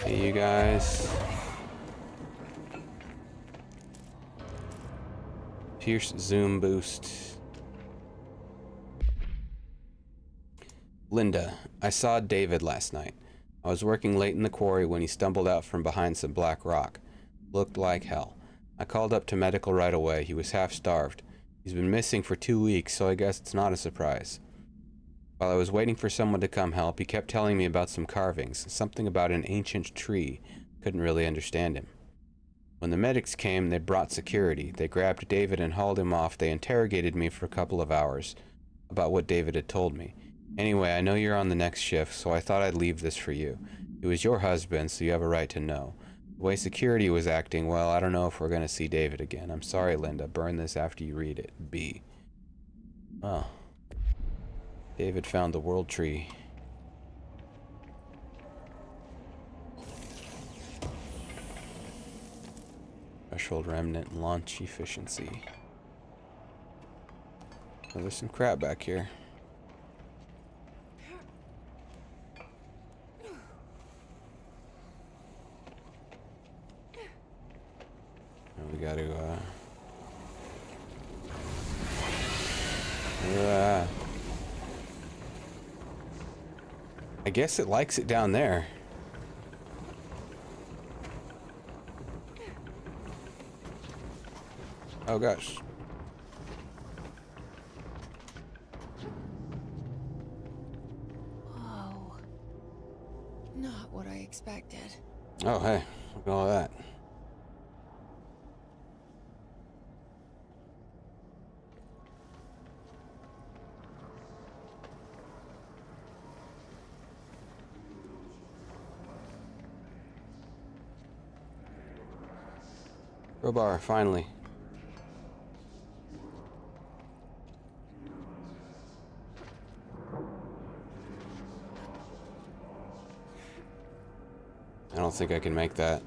Hey, you guys. Pierce zoom boost. Linda, I saw David last night. I was working late in the quarry when he stumbled out from behind some black rock. Looked like hell. I called up to medical right away. He was half starved. He's been missing for 2 weeks, so I guess it's not a surprise. While I was waiting for someone to come help, he kept telling me about some carvings, something about an ancient tree. Couldn't really understand him. When the medics came, they brought security. They grabbed David and hauled him off. They interrogated me for a couple of hours about what David had told me. Anyway, I know you're on the next shift, so I thought I'd leave this for you. He was your husband, so you have a right to know. The way security was acting, well, I don't know if we're going to see David again. I'm sorry, Linda. Burn this after you read it. B. Oh. David found the world tree. Threshold remnant launch efficiency. Oh, there's some crap back here. We gotta I guess it likes it down there. Oh gosh. Whoa. Not what I expected. Oh hey, look at all that. Crowbar, finally. I don't think I can make that.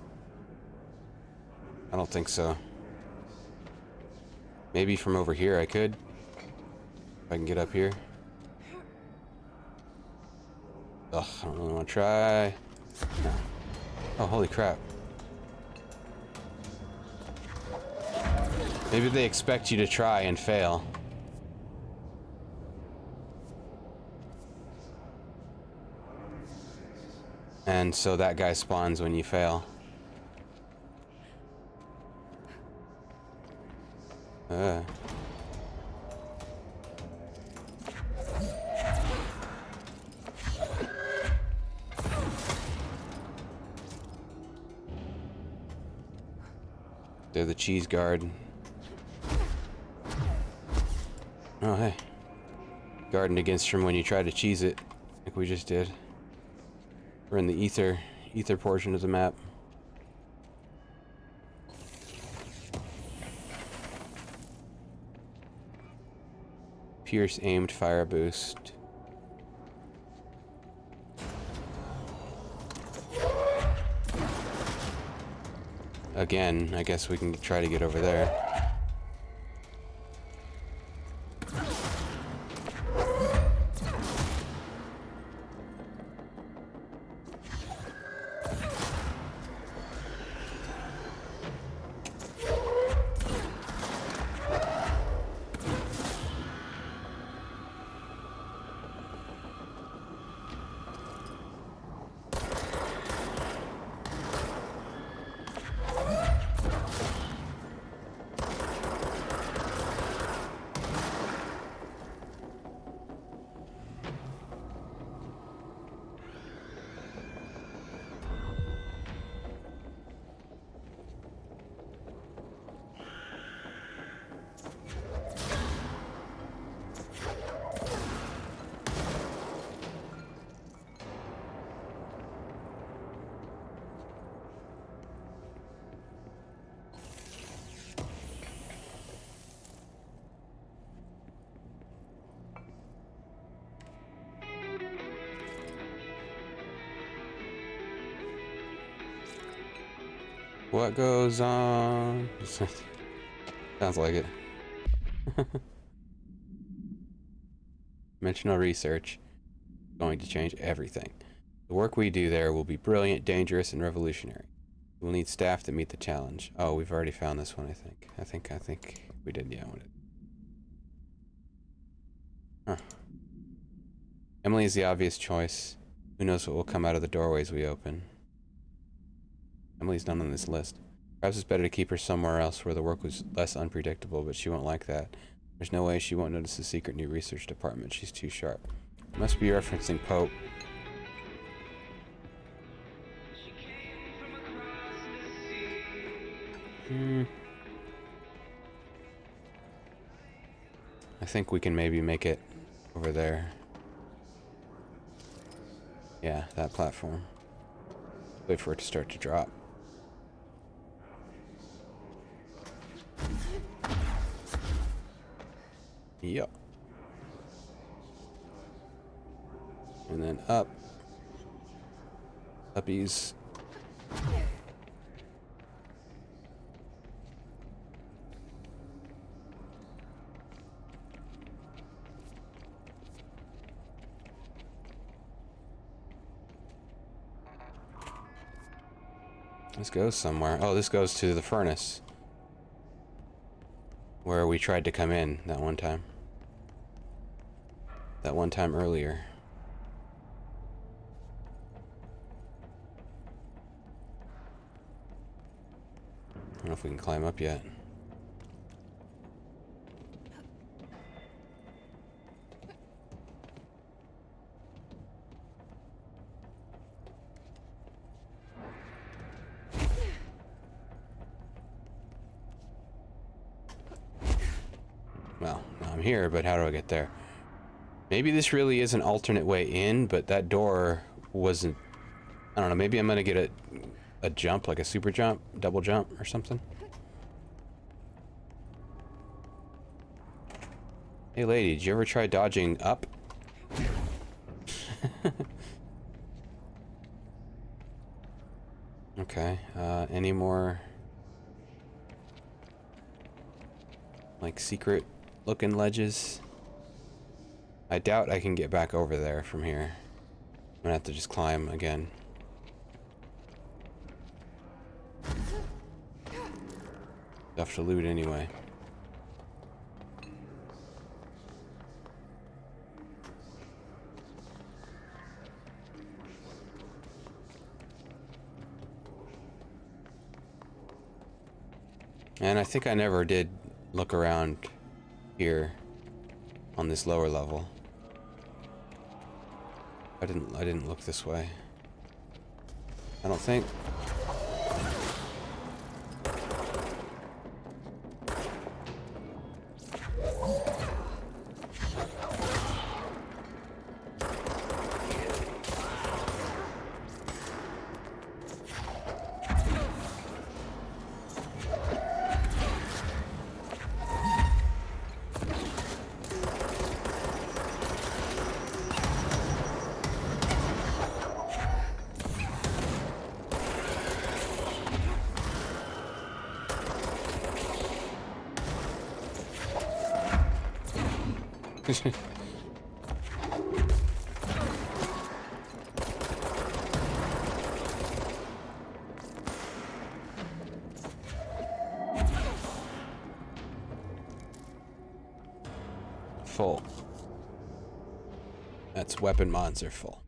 I don't think so. Maybe from over here I could. If I can get up here. Ugh, I don't really want to try. No. Oh, holy crap. Maybe they expect you to try and fail. And so that guy spawns when you fail. They're the cheese guard. Oh, hey. Guarding against from when you try to cheese it, like we just did. We're in the ether portion of the map. Pierce aimed fire boost. Again, I guess we can try to get over there. What goes on? Sounds like it. Dimensional research. Going to change everything. The work we do there will be brilliant, dangerous, and revolutionary. We'll need staff to meet the challenge. Oh, we've already found this one, I think. I think we did, yeah. Huh. Emily is the obvious choice. Who knows what will come out of the doorways we open. Emily's not on this list. Perhaps it's better to keep her somewhere else where the work was less unpredictable, but she won't like that. There's no way she won't notice the secret new research department. She's too sharp. Must be referencing Pope. I think we can maybe make it over there. Yeah, that platform. Wait for it to start to drop. Yep. And then up. Uppies. This goes somewhere. Oh, this goes to the furnace. Where we tried to come in that one time. That one time earlier. I don't know if we can climb up yet. Well, now I'm here, but how do I get there? Maybe this really is an alternate way in, but that door wasn't... I don't know, maybe I'm gonna get a jump, like a super jump, double jump, or something. Hey lady, did you ever try dodging up? Okay, any more... like secret looking ledges? I doubt I can get back over there from here. I'm gonna have to just climb again. Stuff to loot anyway. And I think I never did look around here on this lower level. I didn't look this way. I don't think. Full. That's weapon mods are full.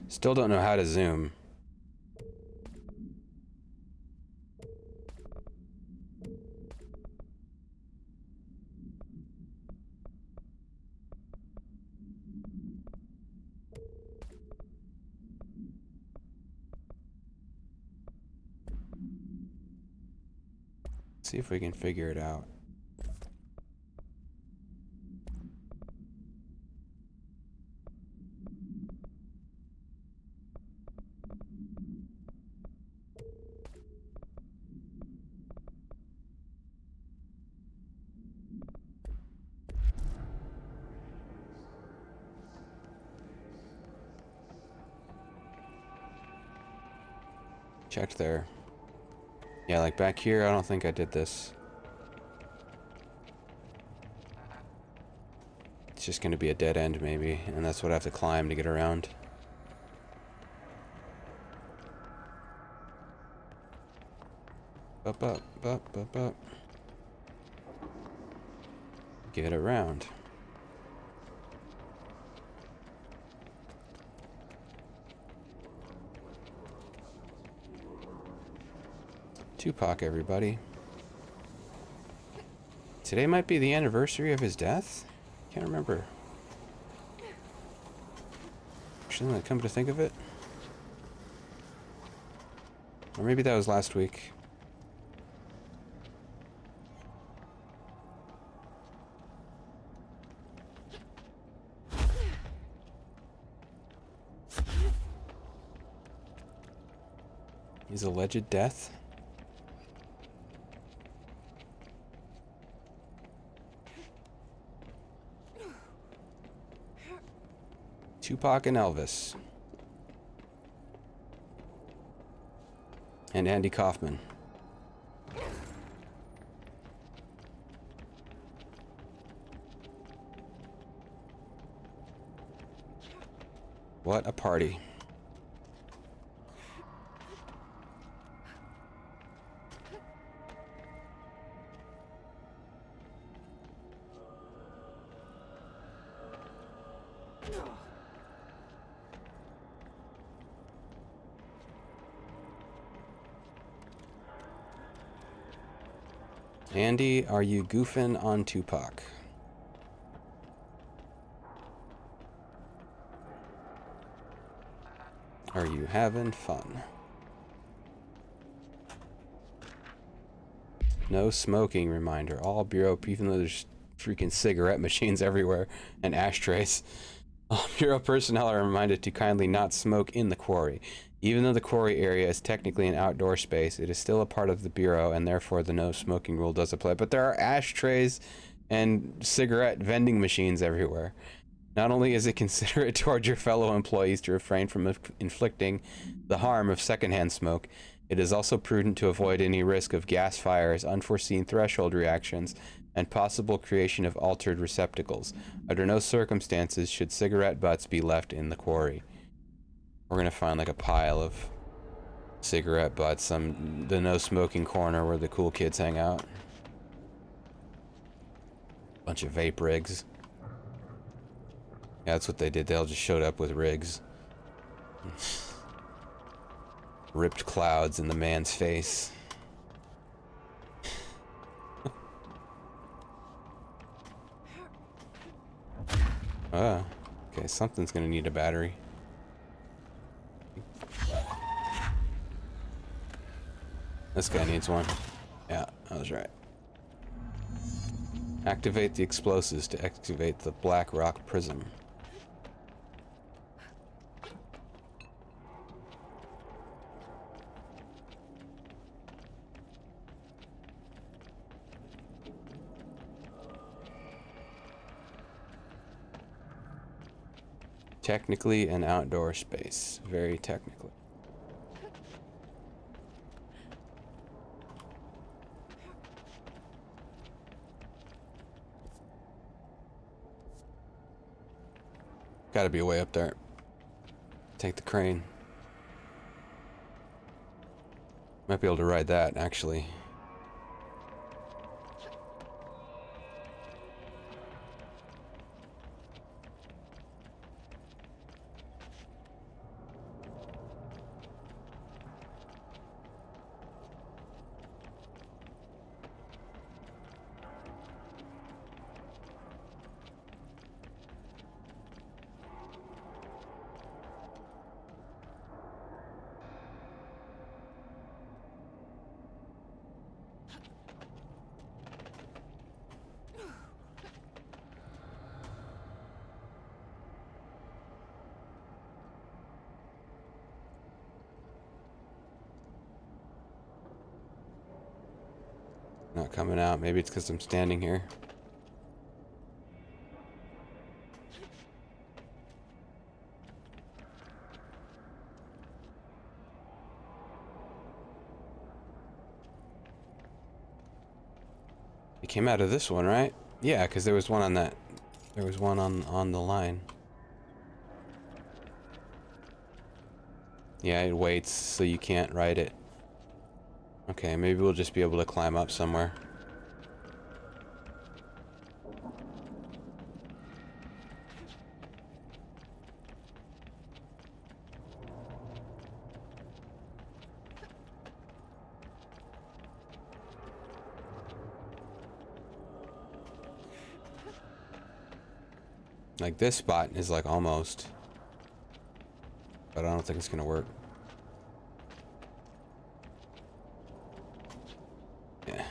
Still don't know how to zoom. See if we can figure it out. Checked there. Yeah, like back here, I don't think I did this. It's just gonna be a dead end maybe, and that's what I have to climb to get around. Up, up, up, up, up. Get around. Tupac, everybody. Today might be the anniversary of his death? Can't remember. Actually, come to think of it. Or maybe that was last week. His alleged death? Tupac and Elvis. And Andy Kaufman. What a party. Andy, are you goofing on Tupac? Are you having fun? No smoking reminder. All Bureau, even though there's freaking cigarette machines everywhere and ashtrays. All Bureau personnel are reminded to kindly not smoke in the quarry. Even though the quarry area is technically an outdoor space, it is still a part of the Bureau, and therefore the no smoking rule does apply. But there are ashtrays and cigarette vending machines everywhere. Not only is it considerate toward your fellow employees to refrain from inflicting the harm of secondhand smoke, it is also prudent to avoid any risk of gas fires, unforeseen threshold reactions, and possible creation of altered receptacles. Under no circumstances should cigarette butts be left in the quarry. We're gonna find like a pile of cigarette butts, the no smoking corner where the cool kids hang out. Bunch of vape rigs. Yeah, that's what they did. They all just showed up with rigs. Ripped clouds in the man's face. Oh, okay, something's gonna need a battery. This guy needs one. Yeah, I was right. Activate the explosives to activate the Black Rock Prism. Technically an outdoor space. Very technically. Gotta be a way up there. Take the crane. Might be able to ride that, actually. Not coming out. Maybe it's because I'm standing here. It came out of this one, right? Yeah, because there was one on that. There was one on the line. Yeah, it waits so you can't ride it. Okay, maybe we'll just be able to climb up somewhere. Like this spot is like almost, but I don't think it's gonna work. Yeah.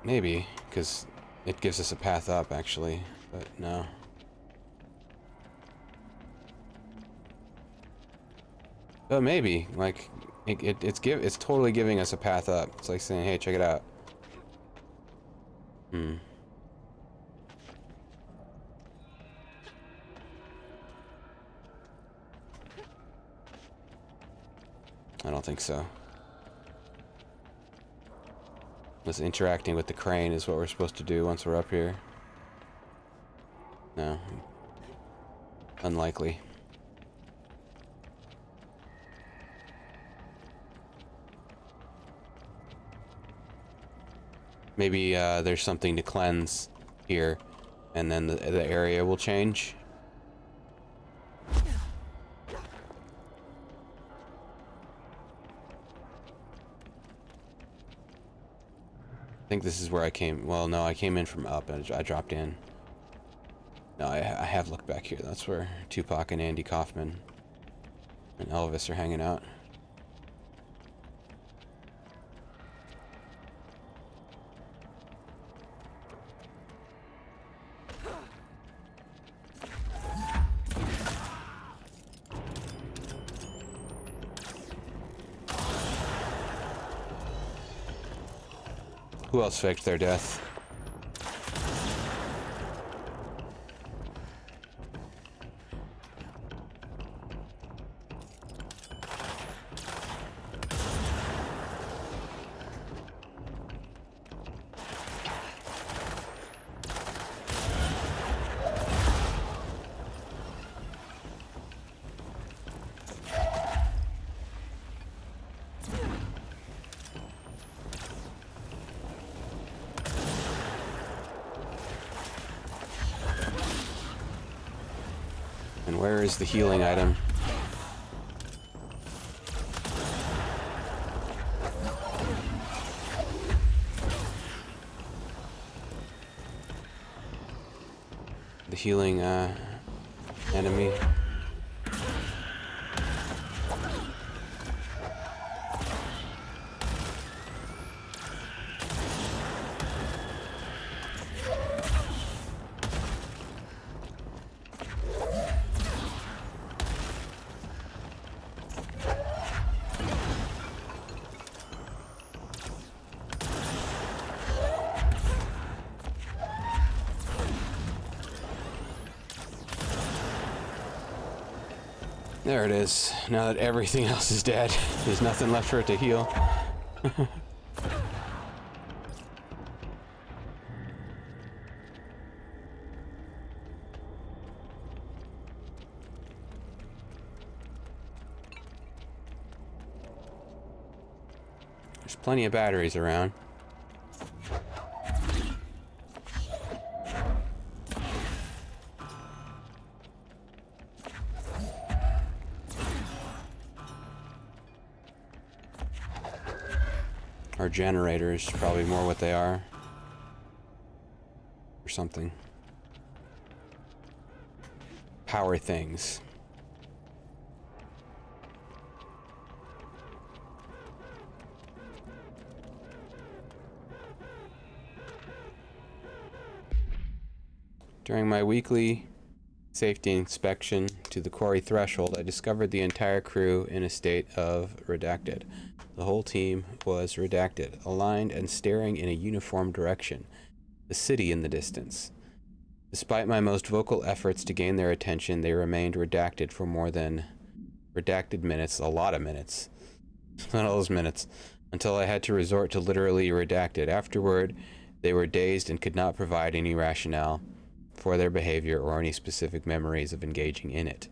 Maybe, because it gives us a path up, actually. But no. But maybe, like, it's totally giving us a path up. It's like saying, hey, check it out. I don't think so. This interacting with the crane is what we're supposed to do once we're up here. No. Unlikely. Maybe there's something to cleanse here, and then the area will change. I think this is where I came. Well, no, I came in from up and I dropped in. No, I have looked back here. That's where Tupac and Andy Kaufman and Elvis are hanging out. Who else faked their death? And where is the healing item? The healing enemy. There it is. Now that everything else is dead, there's nothing left for it to heal. There's plenty of batteries around. Or generators, probably more what they are. Or something. Power things. During my weekly safety inspection to the quarry threshold, I discovered the entire crew in a state of redacted. The whole team was redacted, aligned and staring in a uniform direction, the city in the distance. Despite my most vocal efforts to gain their attention, they remained redacted for more than redacted minutes, a lot of minutes, not all those minutes, until I had to resort to literally redacted. Afterward, they were dazed and could not provide any rationale for their behavior or any specific memories of engaging in it.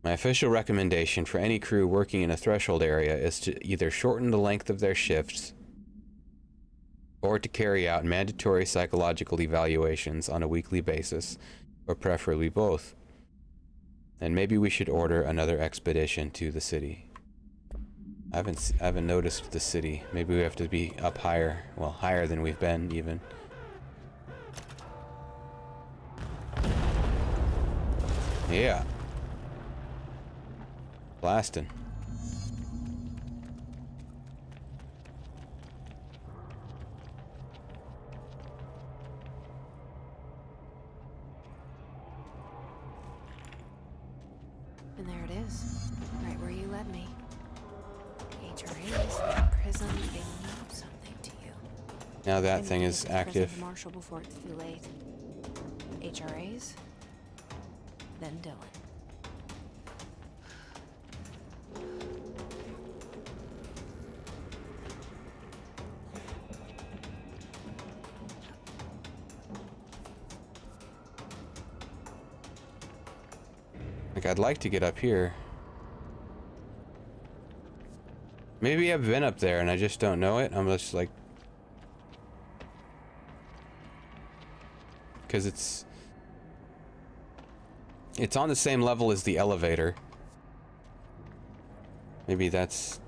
My official recommendation for any crew working in a threshold area is to either shorten the length of their shifts or to carry out mandatory psychological evaluations on a weekly basis, or preferably both. And maybe we should order another expedition to the city. I haven't noticed the city. Maybe we have to be up higher. Well, higher than we've been, even. Yeah. Blasting. And there it is, right where you led me. HRAs, the prison, they mean something to you. Now that I thing need to is get this prison active. to Marshall before it's too late. HRAs, then Dylan. Like, I'd like to get up here. Maybe I've been up there and I just don't know it. I'm just like... Because it's on the same level as the elevator. Maybe that's...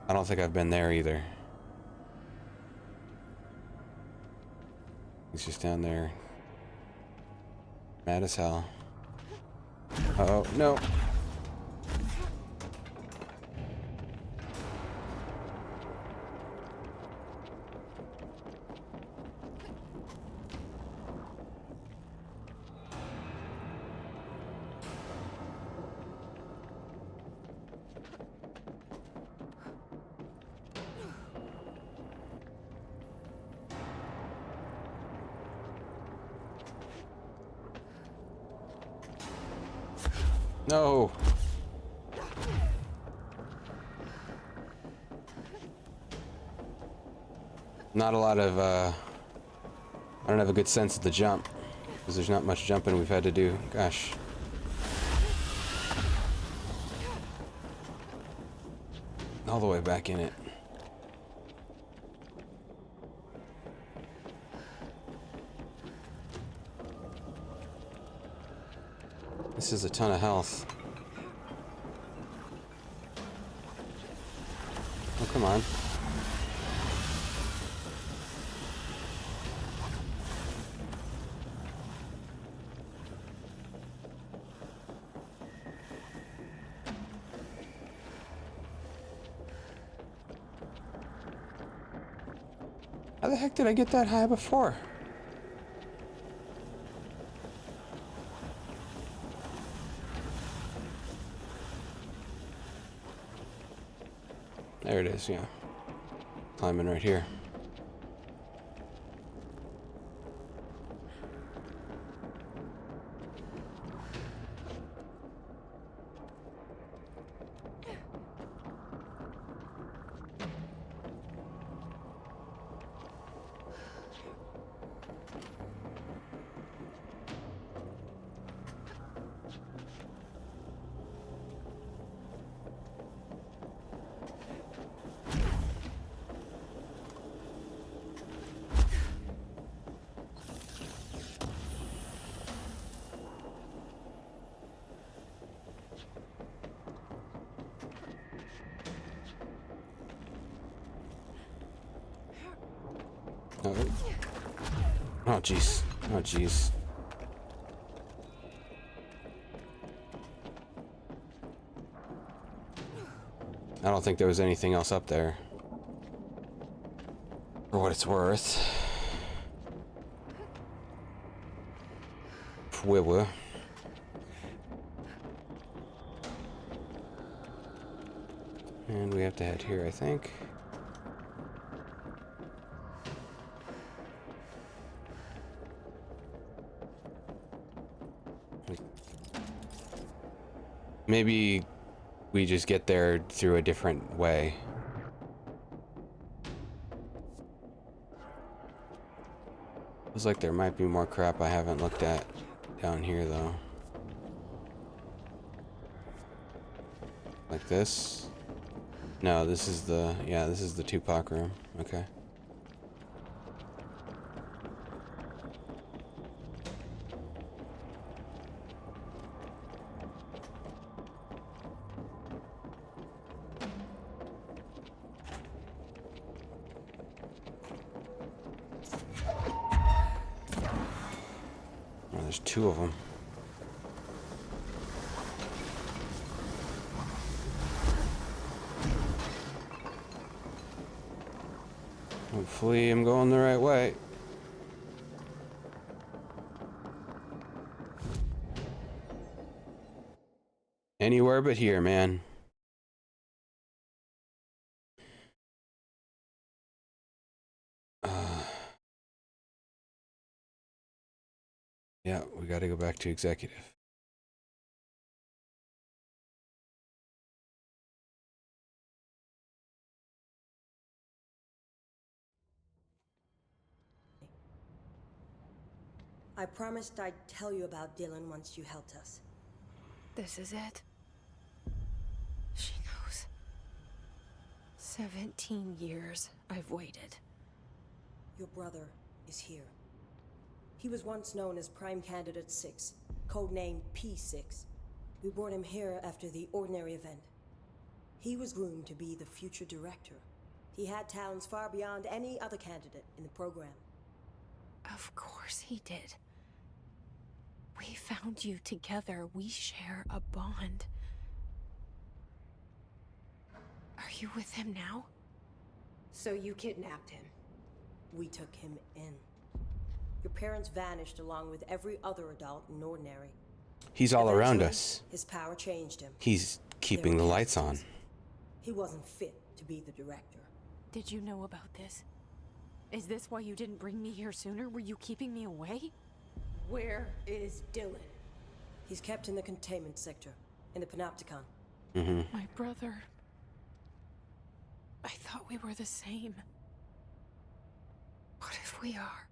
I don't think I've been there either. He's just down there. Mad as hell. Uh-oh, no. No. Not a lot of, I don't have a good sense of the jump, because there's not much jumping we've had to do. Gosh. All the way back in it. This is a ton of health. Oh, come on. How the heck did I get that high before? There it is, yeah. Climbing right here. Oh, jeez. Oh, jeez. I don't think there was anything else up there. For what it's worth. Where? And we have to head here, I think. Maybe we just get there through a different way. Feels like there might be more crap I haven't looked at down here, though. Like this? No, this is the... yeah, this is the Tupac room. Okay. Oh, there's two of them. Hopefully I'm going the right way. Anywhere but here, man. Yeah, we got to go back to executive. I promised I'd tell you about Dylan once you helped us. This is it. She knows. 17 years I've waited. Your brother is here. He was once known as Prime Candidate 6, codenamed P6. We brought him here after the ordinary event. He was groomed to be the future director. He had talents far beyond any other candidate in the program. Of course he did. We found you together. We share a bond. Are you with him now? So you kidnapped him. We took him in. Your parents vanished along with every other adult in Ordinary. He's all around Eventually, us. His power changed him. He's keeping the lights on. He wasn't fit to be the director. Did you know about this? Is this why you didn't bring me here sooner? Were you keeping me away? Where is Dylan? He's kept in the containment sector, in the Panopticon. My brother. I thought we were the same. What if we are?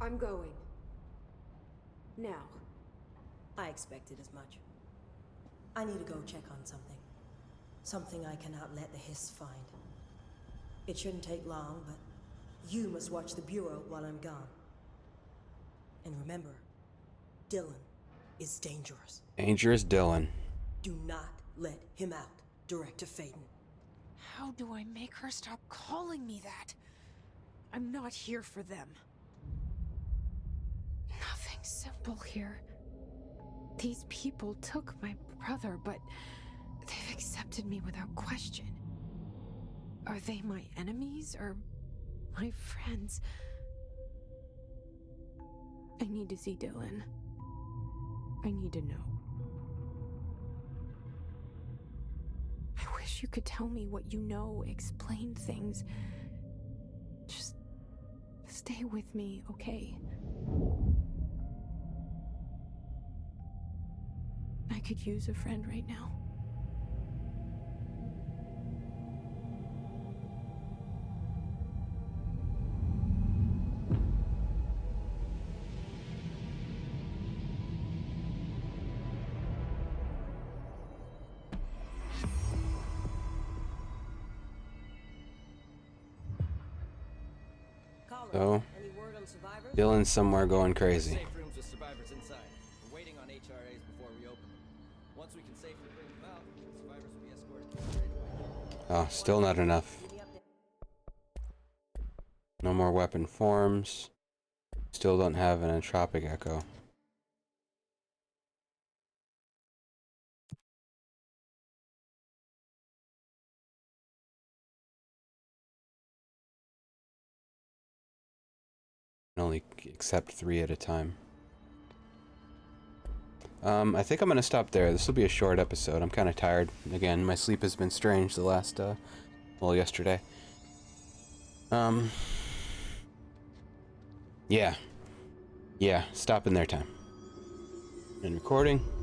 I'm going. Now. I expected as much. I need to go check on something. Something I cannot let the Hiss find. It shouldn't take long, but you must watch the Bureau while I'm gone. And remember, Dylan is dangerous. Dangerous Dylan. Do not let him out, Director Faden. How do I make her stop calling me that? I'm not here for them. Nothing simple here. These people took my brother, but they've accepted me without question. Are they my enemies or my friends? I need to see Dylan. I need to know. I wish you could tell me what you know, explain things. Just stay with me, okay? I could use a friend right now. So, Any word on survivors? Dylan's somewhere going crazy. Safe rooms with survivors inside. We're waiting on HRAs before we open them. Once we can safely bring them out, survivors will be escorted straight away. Oh, still not enough. No more weapon forms. Still don't have an entropic echo. Can only accept 3 at a time. I think I'm gonna stop there. This will be a short episode. I'm kind of tired. Again, my sleep has been strange the last, well, yesterday. Yeah. Yeah, stop in there time. And recording.